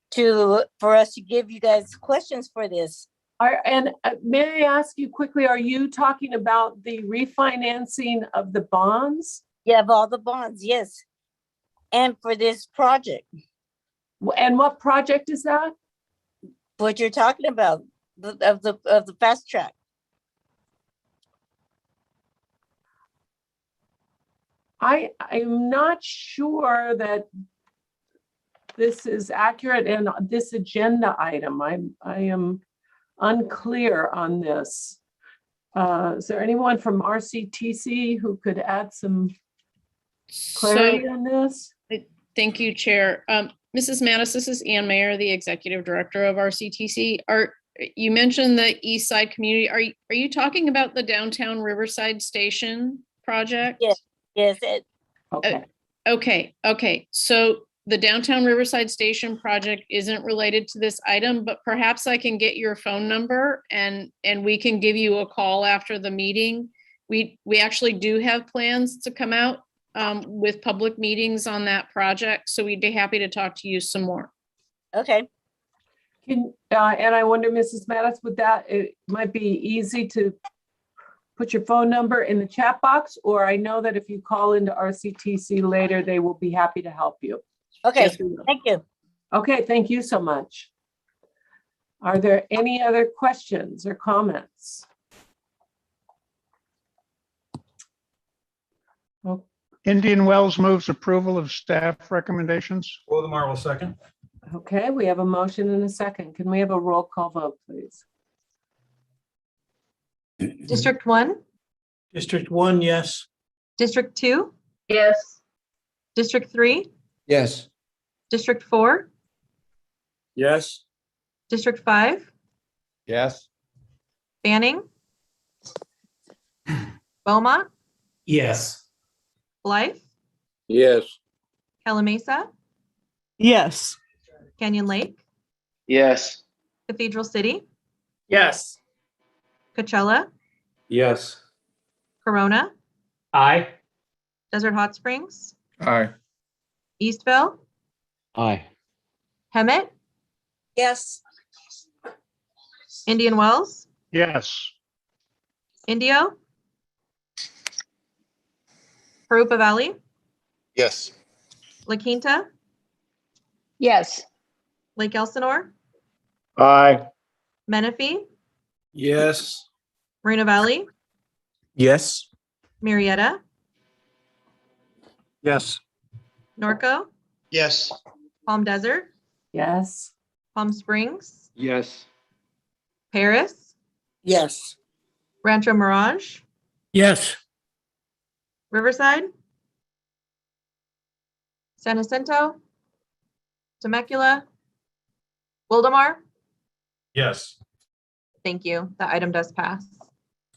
for us to give you guys questions for this? May I ask you quickly, are you talking about the refinancing of the bonds? Yeah, of all the bonds, yes. And for this project. And what project is that? What you're talking about, of the fast track. I'm not sure that this is accurate in this agenda item. I am unclear on this. Is there anyone from RCTC who could add some clarity on this? Thank you, Chair. Mrs. Mattis, this is Ann Mayer, the Executive Director of RCTC. You mentioned the East Side community. Are you talking about the downtown Riverside Station project? Yes. Okay. So the downtown Riverside Station project isn't related to this item, but perhaps I can get your phone number and we can give you a call after the meeting. We actually do have plans to come out with public meetings on that project, so we'd be happy to talk to you some more. Okay. And I wonder, Mrs. Mattis, it might be easy to put your phone number in the chat box, or I know that if you call into RCTC later, they will be happy to help you. Okay, Yes, we will. thank you. Okay, thank you so much. Are there any other questions or comments? Indian Wells moves approval of staff recommendations. Waldemar will second. Okay, we have a motion and a second. Can we have a roll call vote, please? District 1, District 1, yes. District 2, Yes. District 3, Yes. District 4, Yes. District 5, Yes. Banning, Beaumont, Yes. Blythe, Yes. Calamasa, Yes. Canyon Lake, Yes. Cathedral City, Yes. Coachella, Yes. Corona, Aye. Desert Hot Springs, Aye. Eastville, Aye. Hemet, Yes. Indian Wells, Yes. Indio, Harupa Valley, Yes. La Quinta, Yes. Lake Elsinore, Aye. Menifee, Yes. Moreno Valley, Yes. Marietta, Yes. Norco, Yes. Palm Desert, Yes. Palm Springs, Yes. Paris, Yes. Rancho Mirage, Yes. Riverside, San Jacinto, Temecula, Wildemar. Yes. Thank you. The item does pass.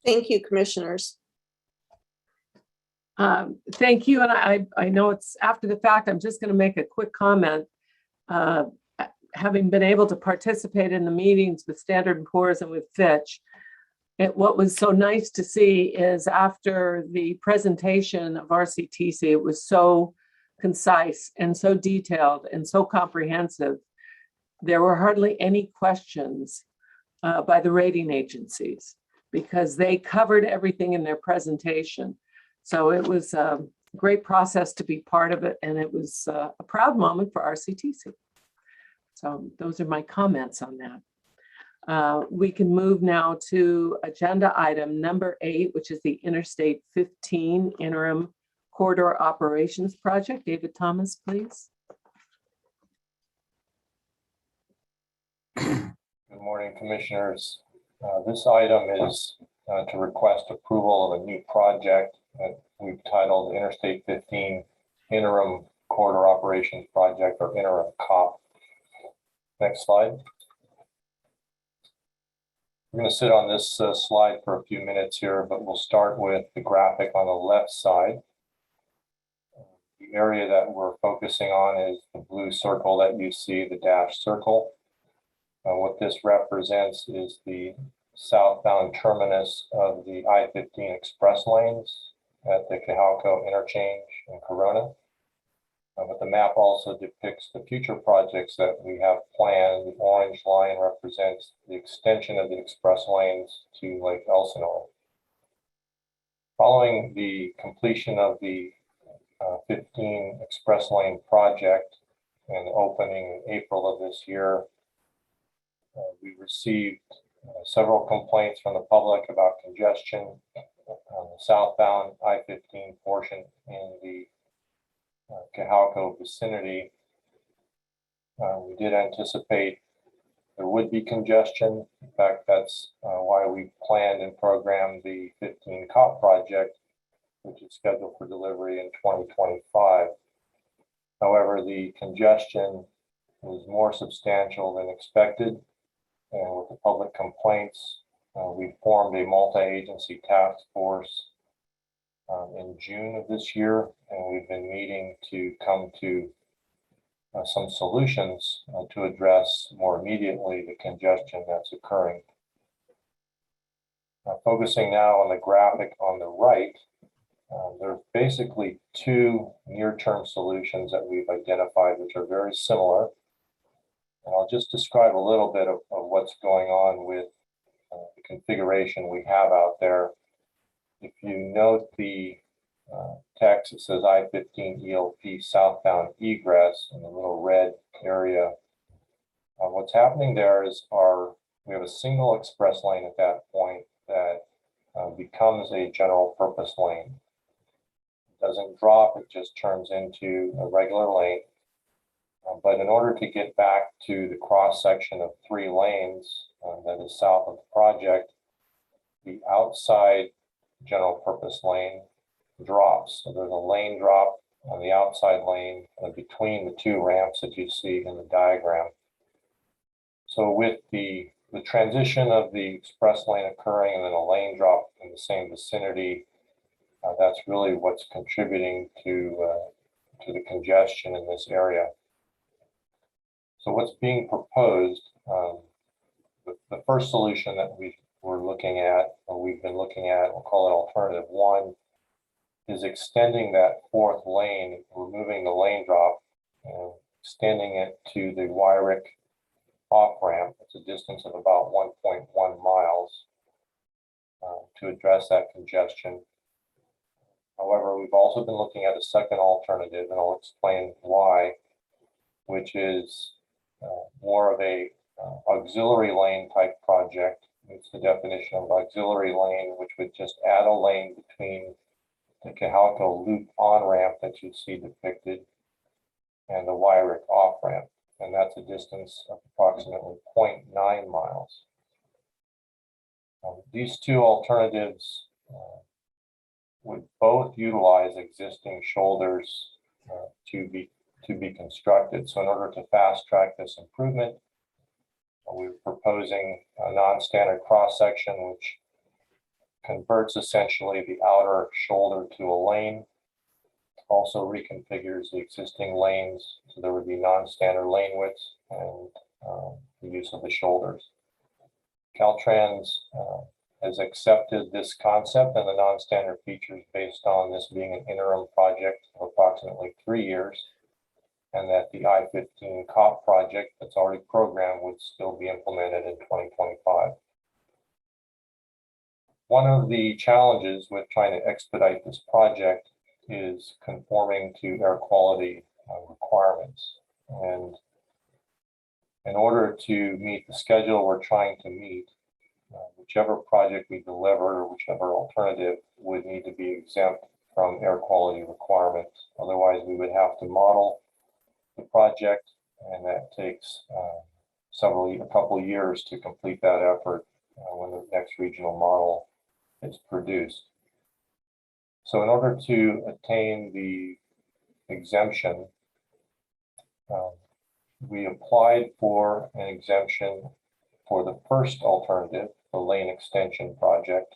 Thank you, commissioners. Thank you. And I know it's after the fact. I'm just going to make a quick comment. Having been able to participate in the meetings with Standard & Poor's and with Fitch, what was so nice to see is after the presentation of RCTC, it was so concise and so detailed and so comprehensive. There were hardly any questions by the rating agencies because they covered everything in their presentation. So it was a great process to be part of it, and it was a proud moment for RCTC. So those are my comments on that. We can move now to agenda item number 8, which is the Interstate 15 Interim Corridor Operations Project. David Thomas, please. Good morning, Commissioners. This item is to request approval of a new project that we've titled Interstate 15 Interim Corridor Operations Project, or Interim COP. Next slide. We're going to sit on this slide for a few minutes here, but we'll start with the graphic on the left side. The area that we're focusing on is the blue circle that you see, the dashed circle. What this represents is the southbound terminus of the I-15 express lanes at the Cajalco interchange in Corona. But the map also depicts the future projects that we have planned. The orange line represents the extension of the express lanes to Lake Elsinore. Following the completion of the 15 express lane project and opening in April of this year, we received several complaints from the public about congestion on the southbound I-15 portion in the Cajalco vicinity. We did anticipate there would be congestion. In fact, that's why we planned and programmed the 15 COP project, which is scheduled for delivery in 2025. However, the congestion is more substantial than expected. And with the public complaints, we formed a multi-agency task force in June of this year, and we've been meeting to come to some solutions to address more immediately the congestion that's occurring. Focusing now on the graphic on the right, there are basically two near-term solutions that we've identified, which are very similar. And I'll just describe a little bit of what's going on with the configuration we have out there. If you note the text, it says I-15 ELP southbound egress in the little red area. What's happening there is we have a single express lane at that point that becomes a general purpose lane. It doesn't drop, it just turns into a regular lane. But in order to get back to the cross section of 3 lanes that is south of the project, the outside general purpose lane drops. So there's a lane drop on the outside lane between the 2 ramps that you see in the diagram. So with the transition of the express lane occurring and then a lane drop in the same vicinity, that's really what's contributing to the congestion in this area. So what's being proposed, the first solution that we're looking at, or we've been looking at, we'll call it alternative 1, is extending that 4th lane, removing the lane drop and extending it to the Wyrick off-ramp. It's a distance of about 1.1 miles to address that congestion. However, we've also been looking at a second alternative, and I'll explain why, which is more of a auxiliary lane type project. It's the definition of auxiliary lane, which would just add a lane between the Cahalco loop on-ramp that you see depicted and the Wyrick off-ramp. And that's a distance of approximately 0.9 miles. These two alternatives would both utilize existing shoulders to be constructed. So in order to fast track this improvement, we're proposing a non-standard cross section, which converts essentially the outer shoulder to a lane, also reconfigures the existing lanes so there would be non-standard lane widths and the use of the shoulders. Caltrans has accepted this concept and the non-standard features based on this being an interim project of approximately 3 years, and that the I-15 COP project that's already programmed would still be implemented in 2025. One of the challenges with trying to expedite this project is conforming to air quality requirements. And in order to meet the schedule we're trying to meet, whichever project we deliver or whichever alternative would need to be exempt from air quality requirements. Otherwise, we would have to model the project, and that takes a couple of years to complete that effort when the next regional model is produced. So in order to attain the exemption, we applied for an exemption for the first alternative, the lane extension project.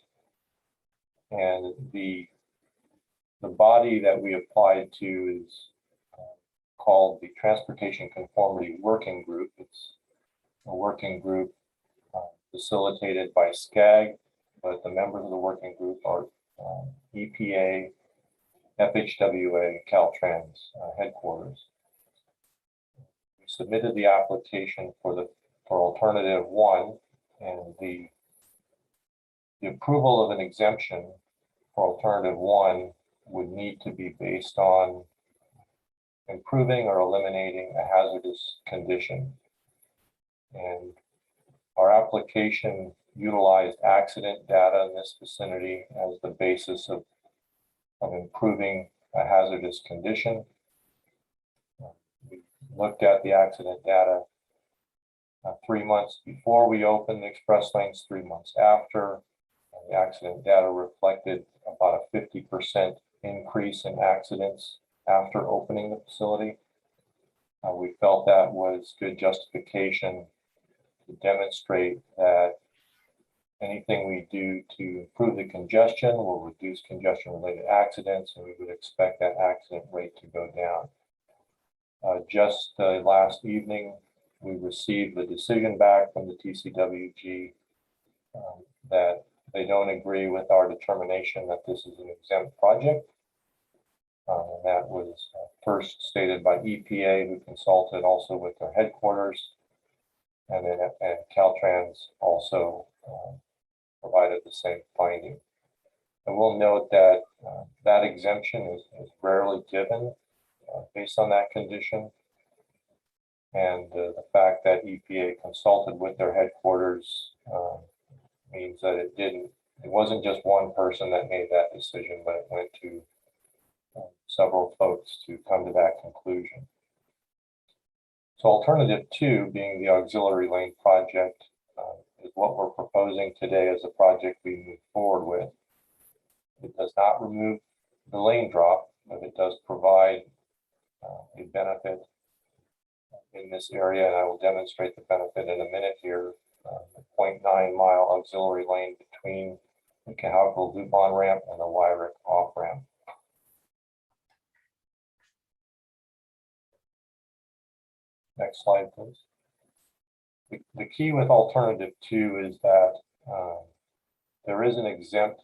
And the body that we applied to is called the Transportation Conformity Working Group. It's a working group facilitated by SCAG, but the members of the working group are EPA, FHWA, Caltrans headquarters. We submitted the application for alternative 1, and the approval of an exemption for alternative 1 would need to be based on improving or eliminating a hazardous condition. And our application utilized accident data in this vicinity as the basis of improving a hazardous condition. We looked at the accident data 3 months before we opened the express lanes, 3 months after. And the accident data reflected about a 50% increase in accidents after opening the facility. We felt that was good justification to demonstrate that anything we do to improve the congestion will reduce congestion-related accidents, and we would expect that accident rate to go down. Just last evening, we received the decision back from the TCWG that they don't agree with our determination that this is an exempt project. And that was first stated by EPA, who consulted also with their headquarters, and then Caltrans also provided the same finding. I will note that that exemption is rarely given based on that condition. And the fact that EPA consulted with their headquarters means that it wasn't just one person that made that decision, but it went to several folks to come to that conclusion. So alternative 2, being the auxiliary lane project, is what we're proposing today as a project we move forward with. It does not remove the lane drop, but it does provide a benefit in this area, and I will demonstrate the benefit in a minute here. The 0.9-mile auxiliary lane between the Cahawko loop on ramp and the Wyrick off ramp. Next slide, please. The key with alternative 2 is that there is an exempt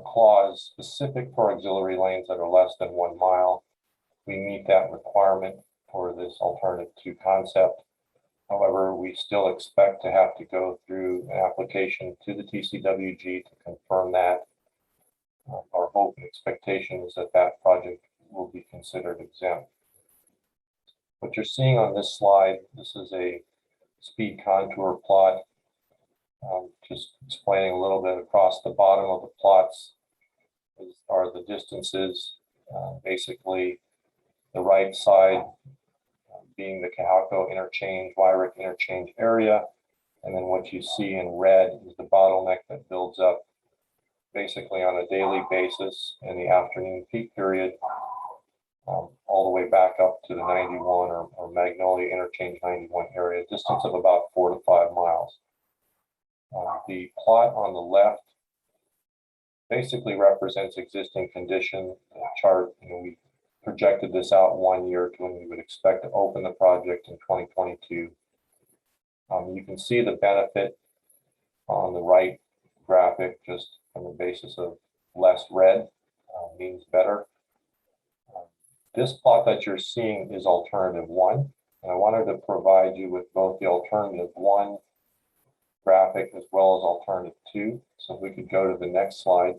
clause specific for auxiliary lanes that are less than 1 mile. We meet that requirement for this alternative 2 concept. However, we still expect to have to go through an application to the TCWG to confirm that. Our hope and expectation is that that project will be considered exempt. What you're seeing on this slide, this is a speed contour plot. Just explaining a little bit across the bottom of the plots are the distances. Basically, the right side being the Cahawko interchange, Wyrick interchange area. And then what you see in red is the bottleneck that builds up basically on a daily basis in the afternoon peak period, all the way back up to the 91 or Magnolia interchange 91 area, distance of about 4 to 5 miles. The plot on the left basically represents existing condition. The chart, we projected this out 1 year to when we would expect to open the project in 2022. You can see the benefit on the right graphic, just on the basis of less red means better. This plot that you're seeing is alternative 1, and I wanted to provide you with both the alternative 1 graphic as well as alternative 2. So if we could go to the next slide,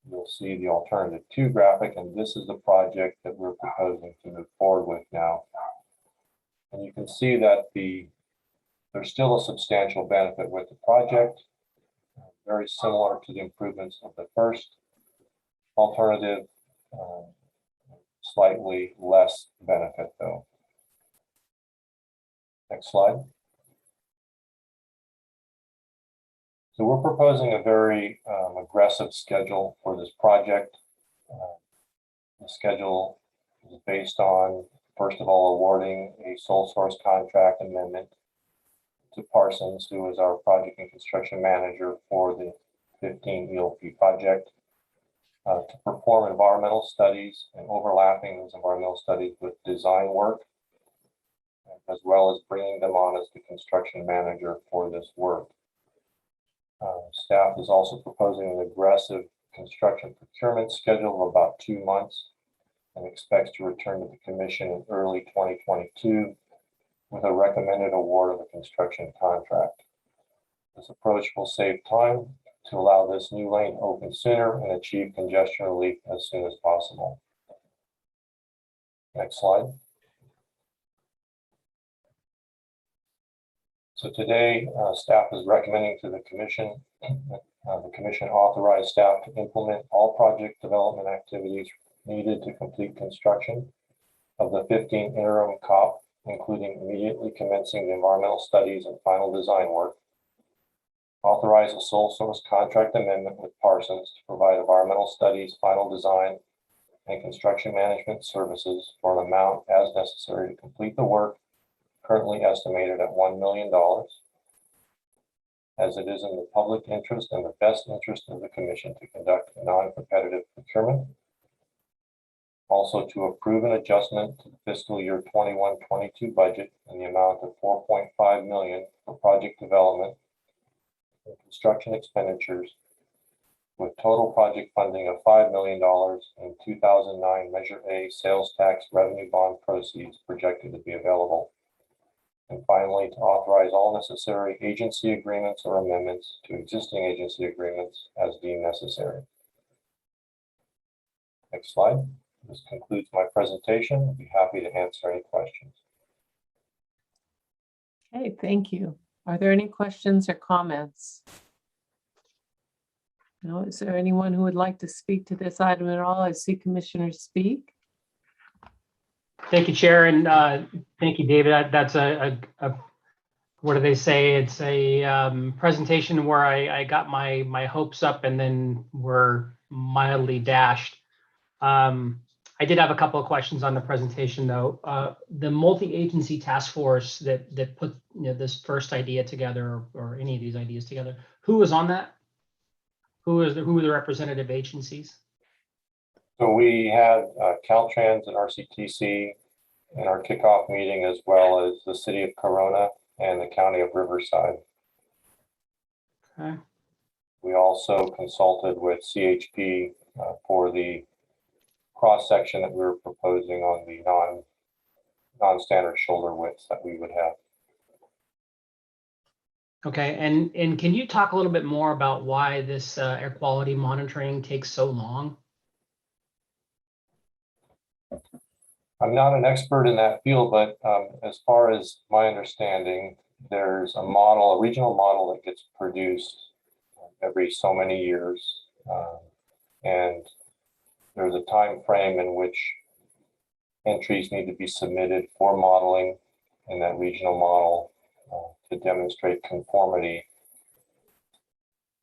you'll see the alternative 2 graphic, and this is the project that we're proposing to move forward with now. And you can see that there's still a substantial benefit with the project, very similar to the improvements of the first alternative, slightly less benefit though. Next slide. So we're proposing a very aggressive schedule for this project. The schedule is based on, first of all, awarding a sole source contract amendment to Parsons, who is our project and construction manager for the 15 ELP project, to perform environmental studies and overlapping those environmental studies with design work, as well as bringing them on as the construction manager for this work. Staff is also proposing an aggressive construction procurement schedule of about 2 months and expects to return to the commission in early 2022 with a recommended award of a construction contract. This approach will save time to allow this new lane to open sooner and achieve congestion relief as soon as possible. Next slide. So today, staff is recommending to the commission authorize staff to implement all project development activities needed to complete construction of the 15 interim COP including immediately commencing the environmental studies and final design work. Authorize a sole source contract amendment with Parsons to provide environmental studies, final design, and construction management services for an amount as necessary to complete the work currently estimated at $1 million, as it is in the public interest and the best interest of the Commission to conduct a non-competitive procurement. Also to approve an adjustment to the fiscal year 21-22 budget in the amount of $4.5 million for project development and construction expenditures, with total project funding of $5 million in 2009 Measure A sales tax revenue bond proceeds projected to be available. And finally, to authorize all necessary agency agreements or amendments to existing agency agreements as deemed necessary. Next slide. This concludes my presentation. I'd be happy to answer any questions. Okay, thank you. Are there any questions or comments? No, is there anyone who would like to speak to this item at all? I see commissioners speak. Thank you, Chair, and thank you, David. That's a what do they say? It's a presentation where I got my hopes up and then were mildly dashed. I did have a couple of questions on the presentation, though. The multi-agency task force that put this first idea together, or any of these ideas together, who was on that? Who were the representative agencies? So we had Caltrans and RCTC in our kickoff meeting, as well as the city of Corona and the county of Riverside. Okay. We also consulted with CHP for the cross section that we were proposing on the non-standard shoulder widths that we would have. Okay, and can you talk a little bit more about why this air quality monitoring takes so long? I'm not an expert in that field, but as far as my understanding, there's a model, a regional model that gets produced every so many years, and there's a time frame in which entries need to be submitted for modeling in that regional model to demonstrate conformity.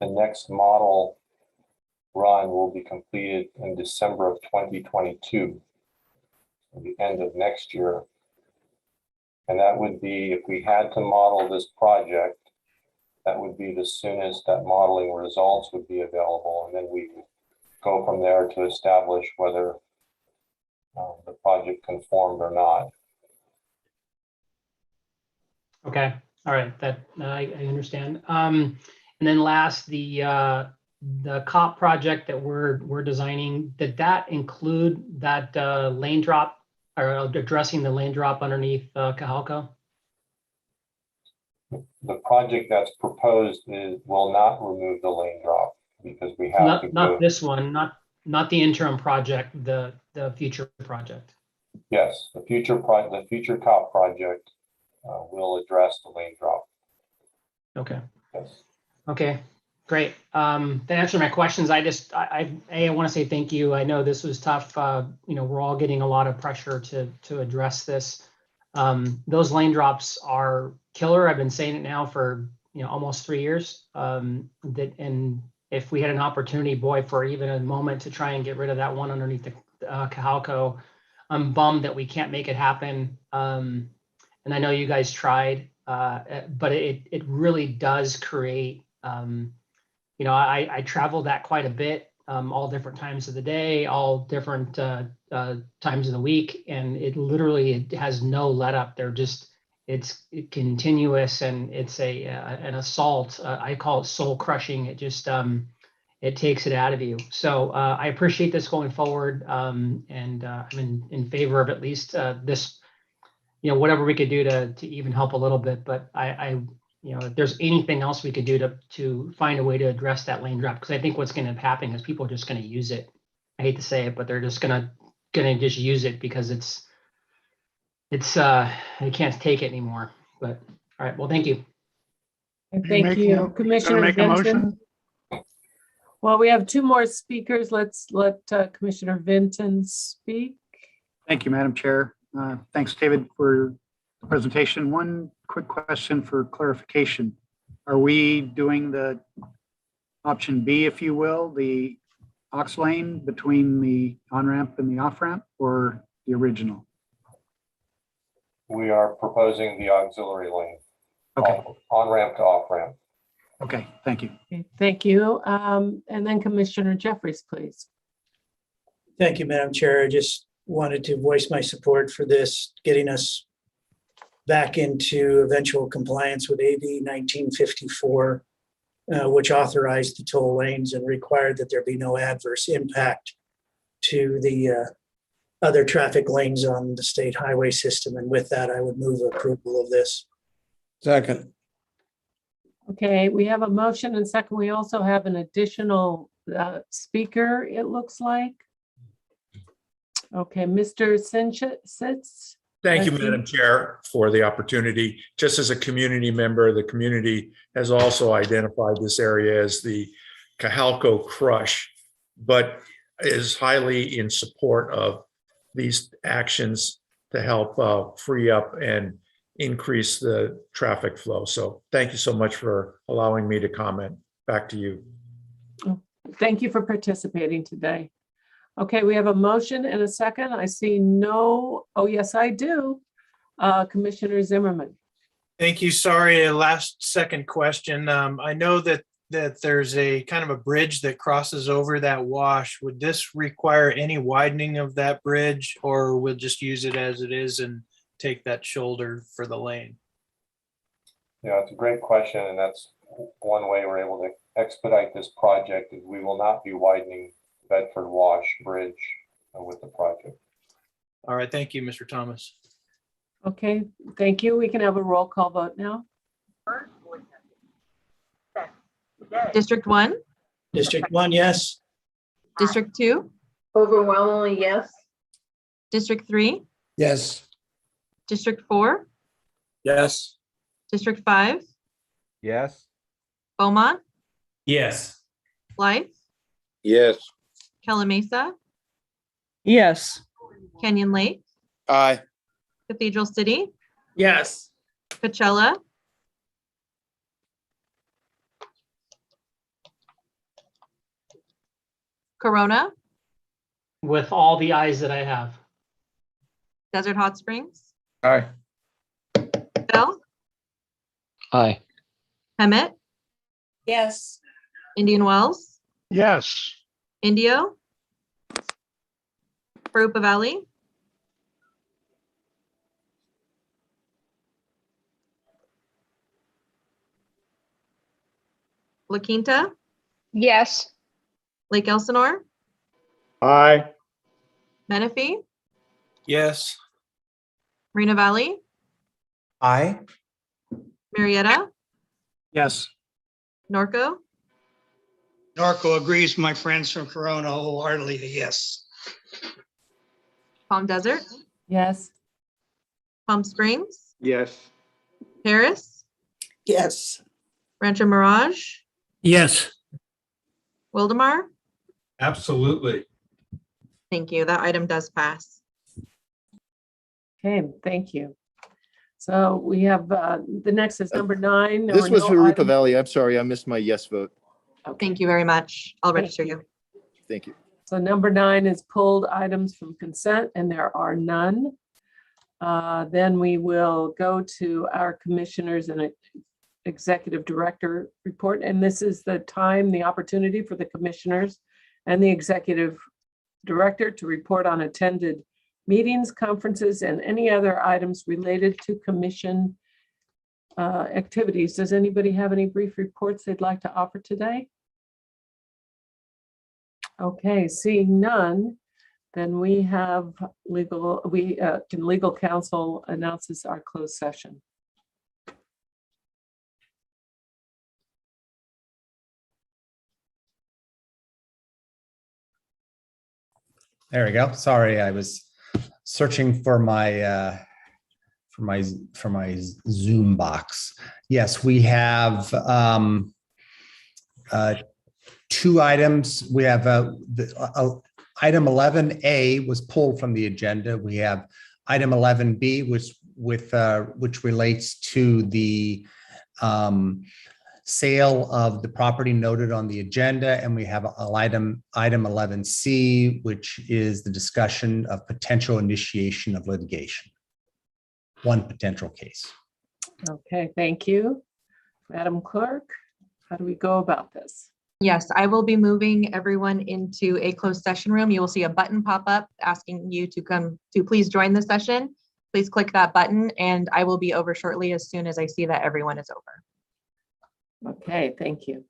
The next model run will be completed in December of 2022, at the end of next year. And that would be, if we had to model this project, that would be the soonest that modeling results would be available. And then we would go from there to establish whether the project conformed or not. Okay, all right, that I understand. And then last, the COP project that we're designing, did that include that lane drop, or addressing the lane drop underneath Cajalco? The project that's proposed will not remove the lane drop, because we have not this one, not the interim project, the future project. Yes, the future COP project will address the lane drop. Okay. Yes. Okay, great. To answer my questions, I want to say thank you. I know this was tough. We're all getting a lot of pressure to address this. Those lane drops are killer. I've been saying it now for almost 3 years. And if we had an opportunity, boy, for even a moment to try and get rid of that one underneath the Cajalco, I'm bummed that we can't make it happen. And I know you guys tried, but it really does create. I travel that quite a bit, all different times of the day, all different times of the week, and it has no let up. It's continuous, and it's an assault. I call it soul crushing. It just it takes it out of you. So I appreciate this going forward, and I'm in favor of at least this. Whatever we could do to even help a little bit. But if there's anything else we could do to find a way to address that lane drop, because I think what's going to happen is people are just going to use it. I hate to say it, but they're just going to just use it because it's they can't take it anymore. But all right, well, thank you. Thank you, Commissioner Make a Vinton. motion? Well, we have 2 more speakers. Let's let Commissioner Vinton speak. Thank you, Madam Chair. Thanks, David, for presentation. One quick question for clarification. Are we doing the option B, if you will, the aux lane between the on-ramp and the off-ramp, or the original? We are proposing the auxiliary lane. Okay, On-ramp to off-ramp. okay, thank you. Okay, thank you. And then Commissioner Jeffries, please. Thank you, Madam Chair. I just wanted to voice my support for this, getting us back into eventual compliance with AB 1954, which authorized the toll lanes and required that there be no adverse impact to the other traffic lanes on the state highway system. And with that, I would move approval of this. Second. Okay, we have a motion and second. We also have an additional speaker, it looks like. Okay, Mr. Sitz. Thank you, Thank you. Madam Chair, for the opportunity. Just as a community member, the community has also identified this area as the Cajalco Crush, but is highly in support of these actions to help free up and increase the traffic flow. So thank you so much for allowing me to comment. Back to you. Thank you for participating today. Okay, we have a motion and a second. I see no, oh, yes, I do. Commissioner Zimmerman. Thank you. Sorry, a last second question. I know that there's a kind of a bridge that crosses over that wash. Would this require any widening of that bridge, or we'll just use it as it is and take that shoulder for the lane? Yeah, it's a great question, and that's one way we're able to expedite this project is we will not be widening Bedford Wash Bridge with the project. All right, thank you, Mr. Thomas. Okay, thank you. We can have a roll call vote now. District 1, District 1, yes. District 2, Overwhelmingly, yes. District 3, Yes. District 4, Yes. District 5, Yes. Beaumont, Yes. Blythe, Yes. Calamasa, Yes. Canyon Lake, Aye. Cathedral City, Yes. Coachella, Corona, With all the eyes that I have. Desert Hot Springs, Aye. Bell, Aye. Hemet, Yes. Indian Wells, Yes, Indio, Parupa Valley, La Quinta, yes, Lake Elsinore, Aye. Menifee, Yes. Marina Valley, Aye. Marietta, yes, Norco, Norco agrees, my friends from Corona, wholeheartedly, yes. Palm Desert, Yes. Palm Springs, Yes. Paris, Yes, Rancho Mirage, Yes. Wildemar. Absolutely. Thank you. That item does pass. Okay, thank you. So we have, the next is number 9. There This were was no for Rupa items- Valley. I'm sorry, I missed my yes vote. Okay, Thank you very much. I'll Thank register you. Thank you. so number 9 is pulled items from consent, and there are none. Then we will go to our commissioners and executive director report. And this is the time, the opportunity for the commissioners and the executive director to report on attended meetings, conferences, and any other items related to commission activities. Does anybody have any brief reports they'd like to offer today? Okay, seeing none, then we have can legal counsel announces our closed session. There we go. Sorry, I was searching for my Zoom box. Yes, we have 2 items. We have item 11A was pulled from the agenda. We have item 11B, which with, which relates to the sale of the property noted on the agenda. And we have item 11C, which is the discussion of potential initiation of litigation. One potential case. Okay, thank you. Madam Clerk, how do we go about this? Yes, I will be moving everyone into a closed session room. You will see a button pop up asking you to come to please join the session. Please click that button and I will be over shortly as soon as I see that everyone is over. Okay, thank you.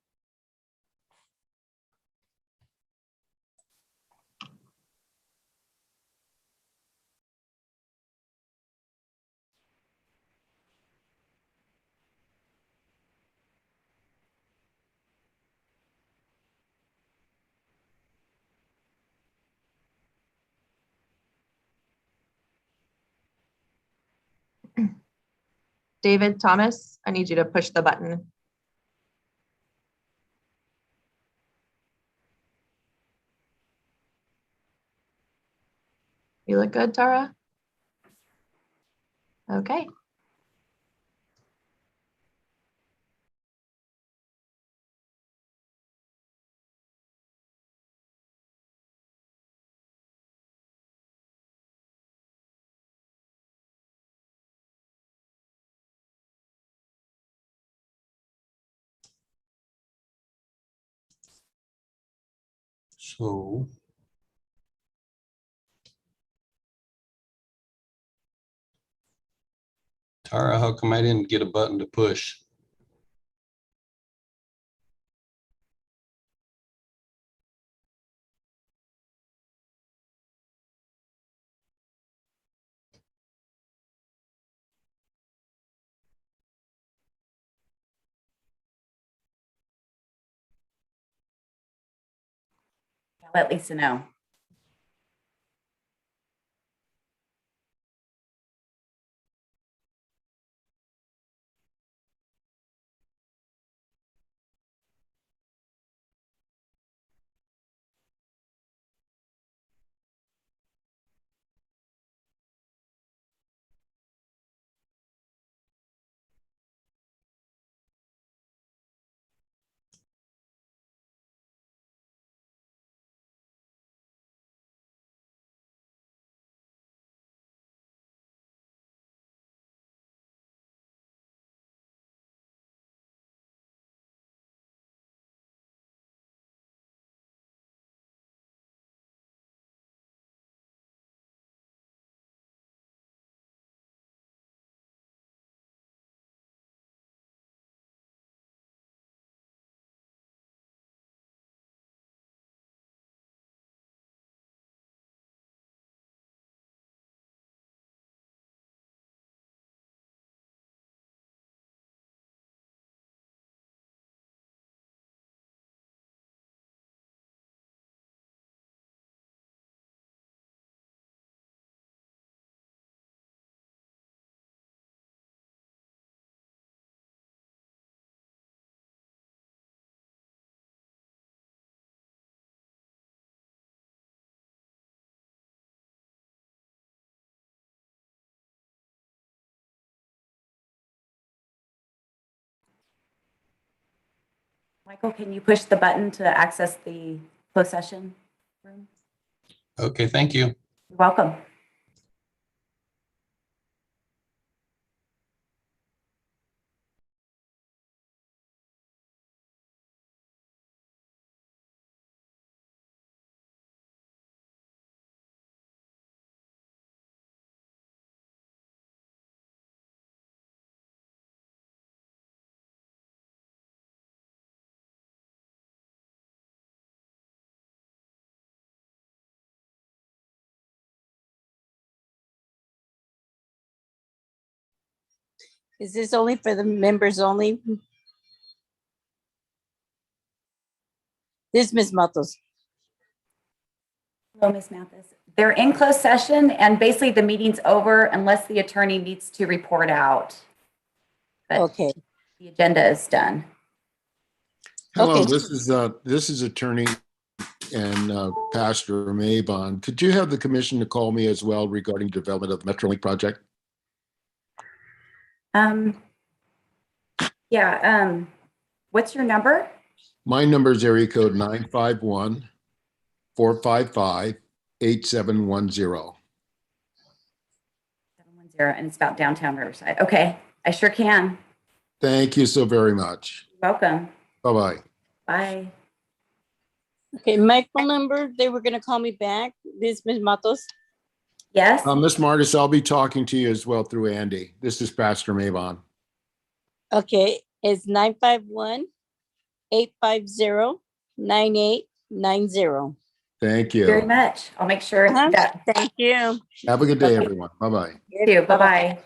David, Thomas, I need you to push the button. You look good, Tara? Okay. So. Tara, how come I didn't get a button to push? Let Lisa know. Michael, can you push the button to access the closed session room? Okay, thank you. You're welcome. Is this only for the members only? This is Ms. Matos. Hello, Ms. Mathis. They're in closed session and basically the meeting's over unless the attorney needs to report out. But Okay. the agenda is done. Hello, Okay. this is Attorney and Pastor Maybon. Could you have the commission to call me as well regarding development of the Metrolink project? Yeah, what's your number? My number is area code 951-455-8710. 710, and it's about downtown Riverside. Okay, I sure can. Thank you so very much. Welcome. Bye-bye. Bye. Okay, my phone number, they were gonna call me back. This is Ms. Matos. Yes, Miss Martis, I'll be talking to you as well through Andy. This is Pastor Mavon. Okay, it's 951-850-9890. Thank very you. much. I'll make sure that. Thank you. Have a good day, everyone. Bye-bye. You too. Bye-bye.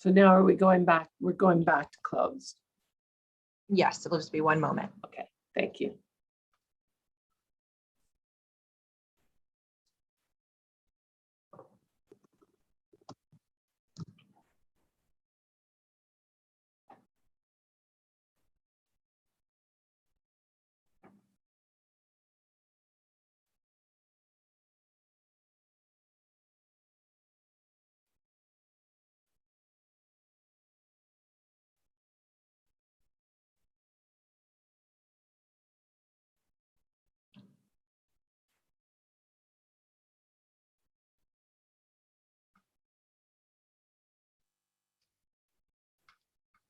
So now are we going back? We're going back to closed. Yes, it'll just be one moment. Okay, thank you.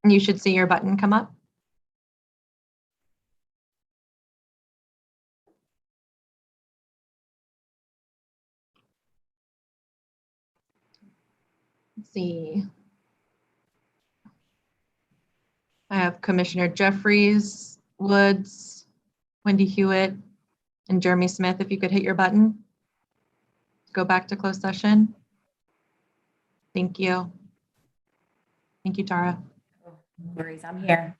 And you should see your button come up. Let's see. I have Commissioner Jeffries, Woods, Wendy Hewitt, and Jeremy Smith. If you could hit your button. Go back to closed session. Thank you. Thank you, Tara. No worries, I'm here.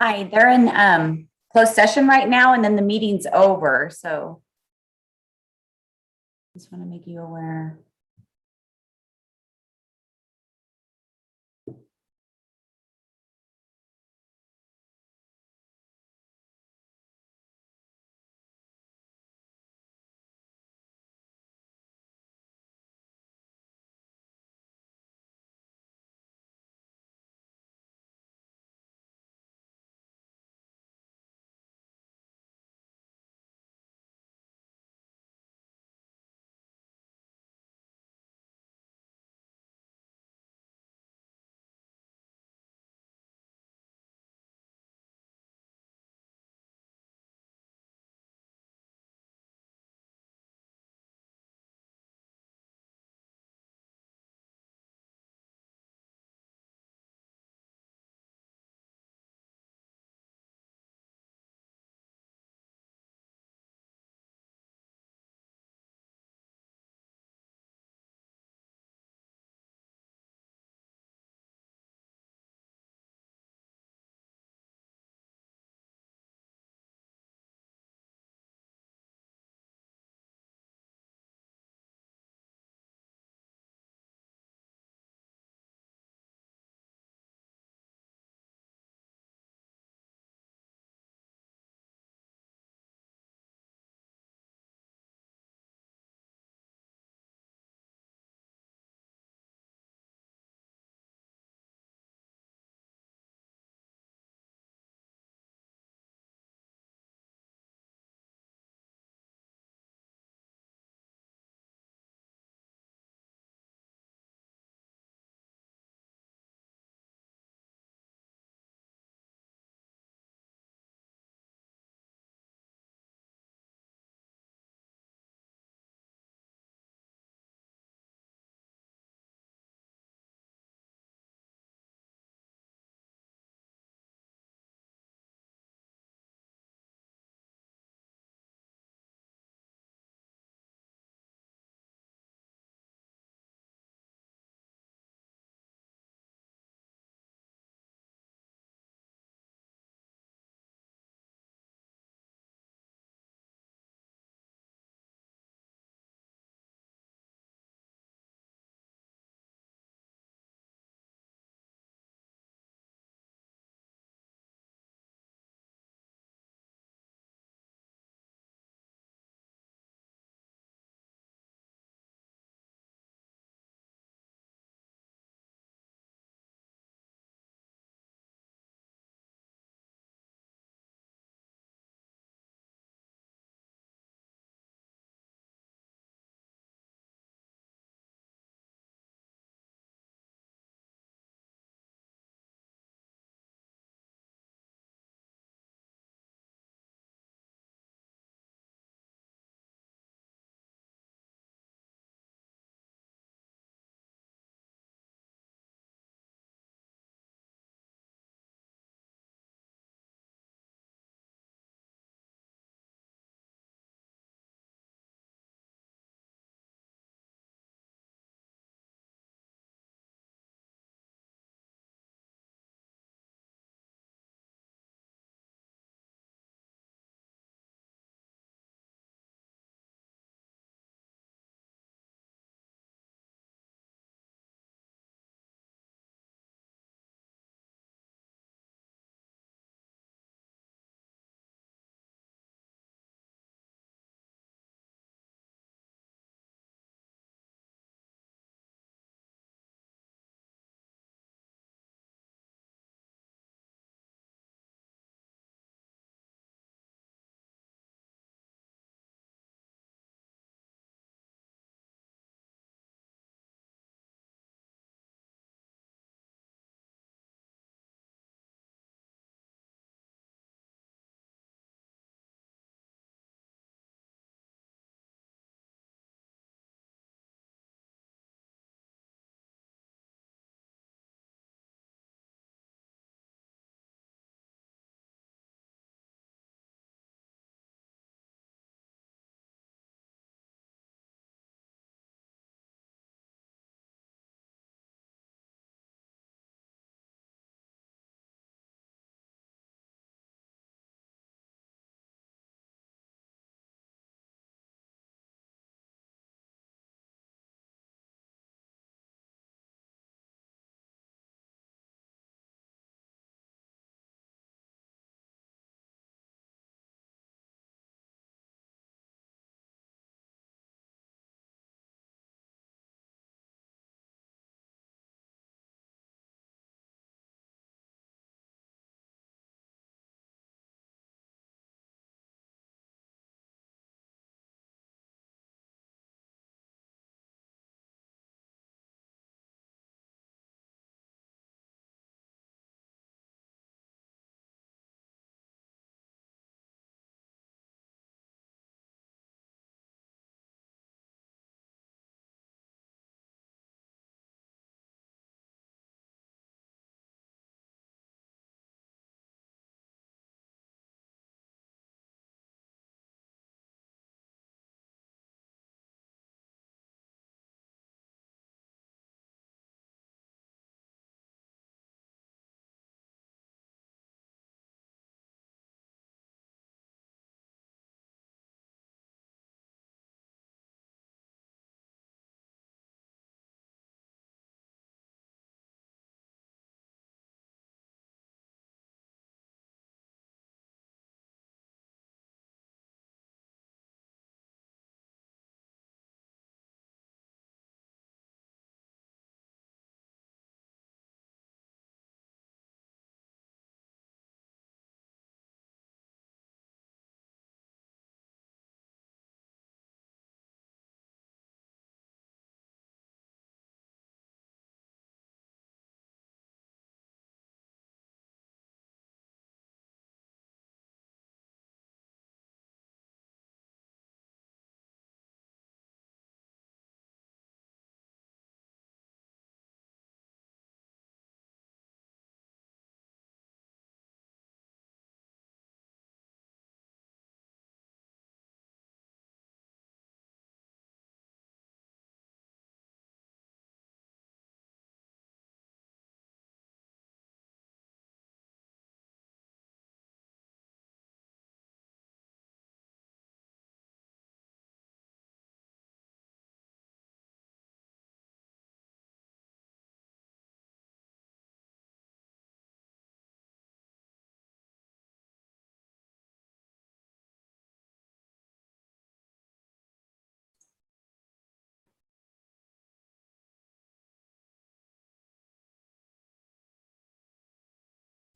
Hi, they're in closed session right now, and then the meeting's over, so just want to make you aware.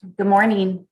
Good morning.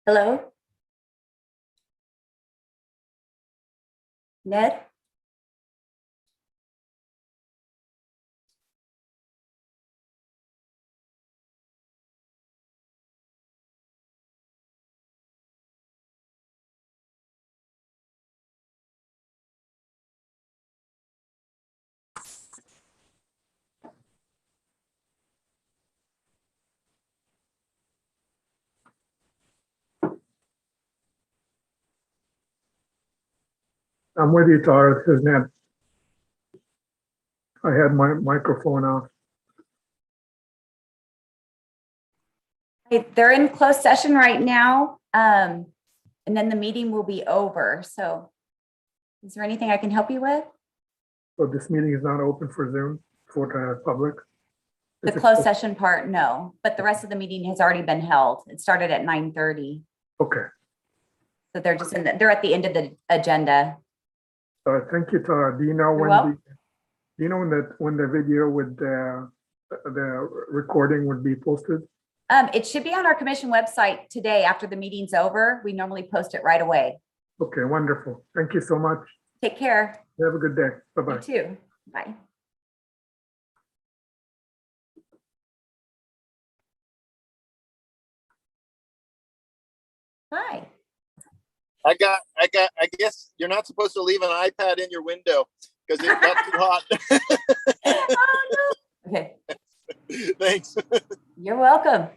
Hello? Ned? I'm with you, Tara. This is Ned. I had my microphone off. Hey, they're in closed session right now. And then the meeting will be over. So is there anything I can help you with? So this meeting is not open for Zoom for the public? The closed session part, no, but the rest of the meeting has already been held. It started at 9:30. Okay. So they're just they're at the end of the agenda. Thank you, Tara. Do you know You're when welcome. do you know when the video with the recording would be posted? It should be on our commission website today after the meeting's over. We normally post it right away. Okay, wonderful. Thank you so much. Take care. Have a good day. Bye-bye. You too. Bye. Hi. I guess you're not supposed to leave an iPad in your window because it got too hot. Oh, no. Okay. Thanks. You're welcome.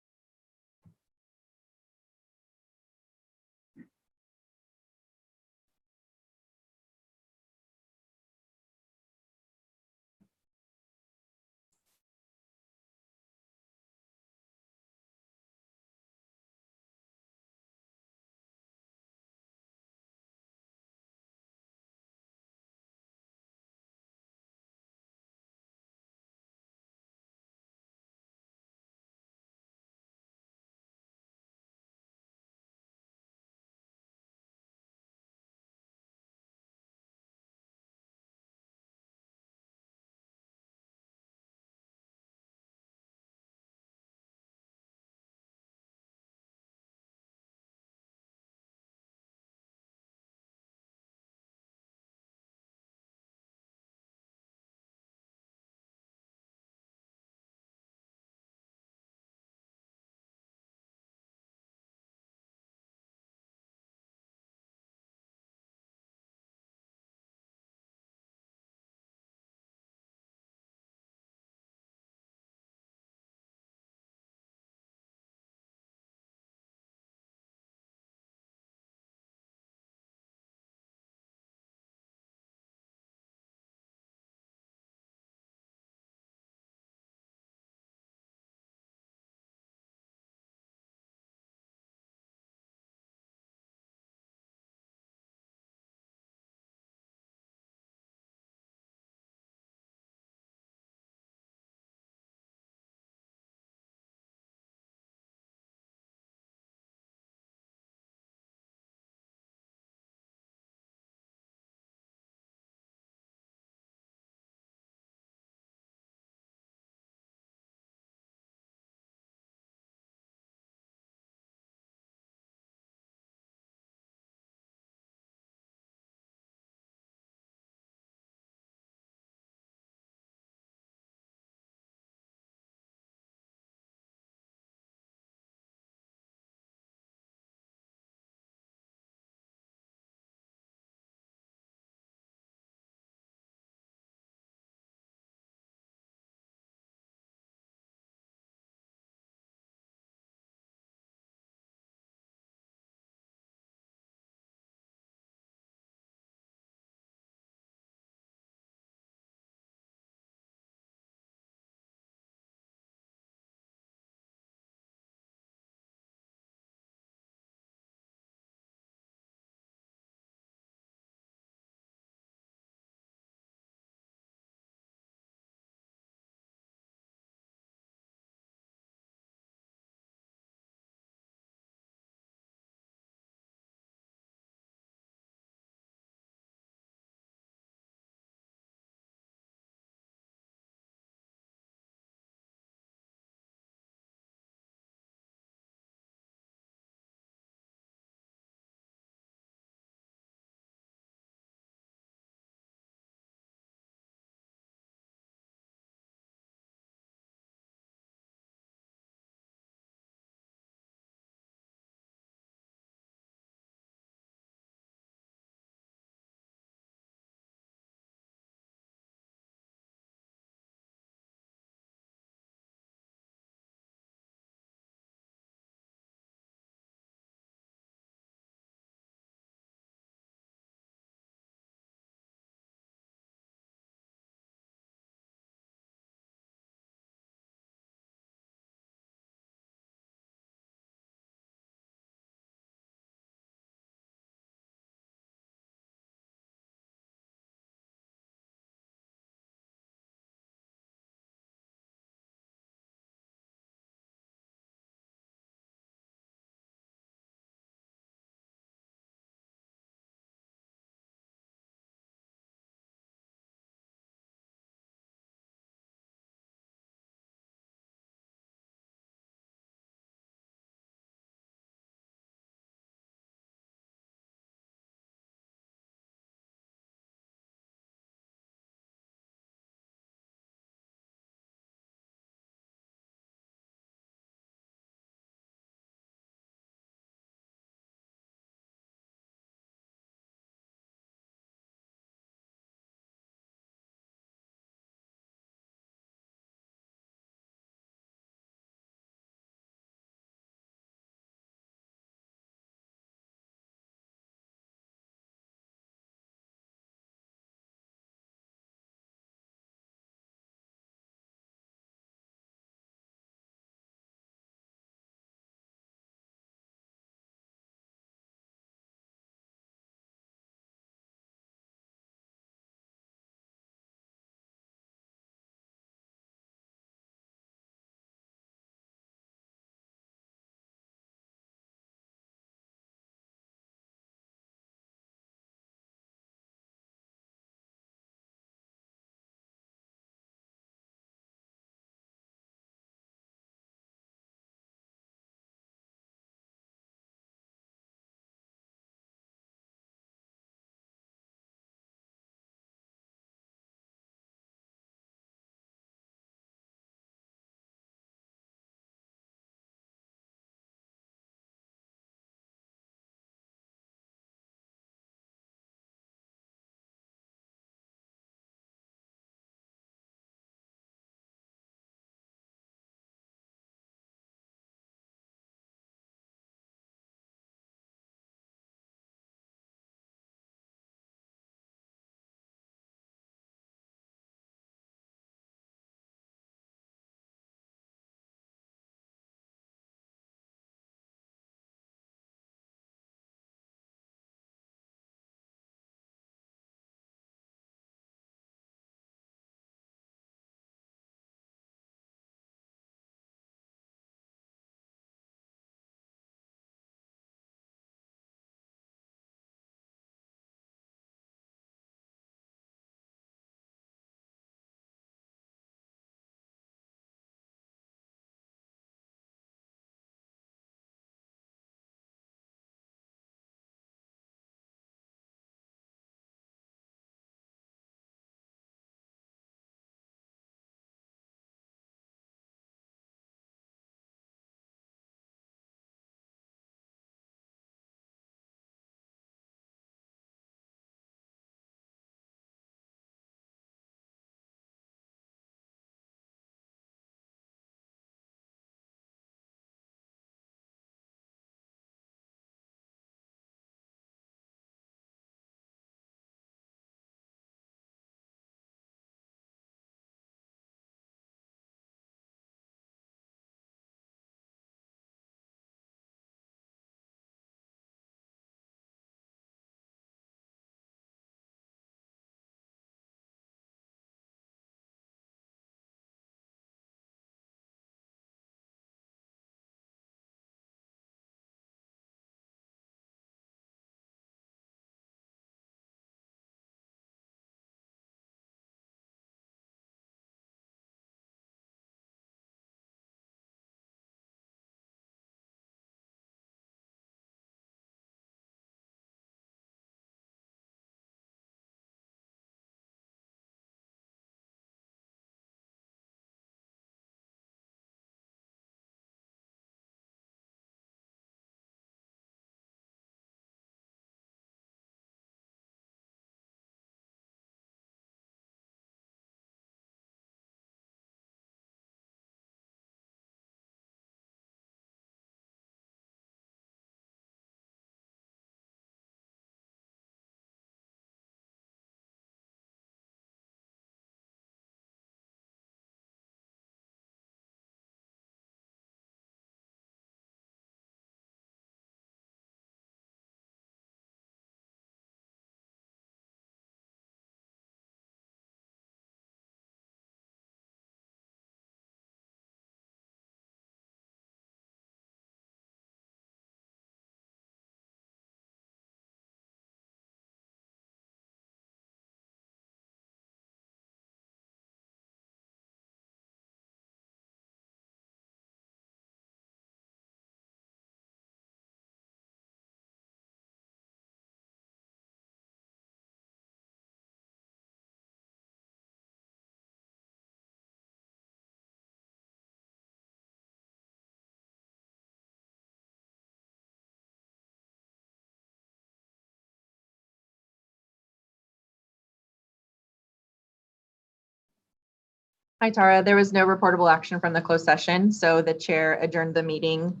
Hi, Tara. There was no reportable action from the closed session, so the chair adjourned the meeting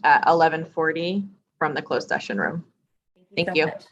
at 11:40 from the closed session room. Thank so you. much.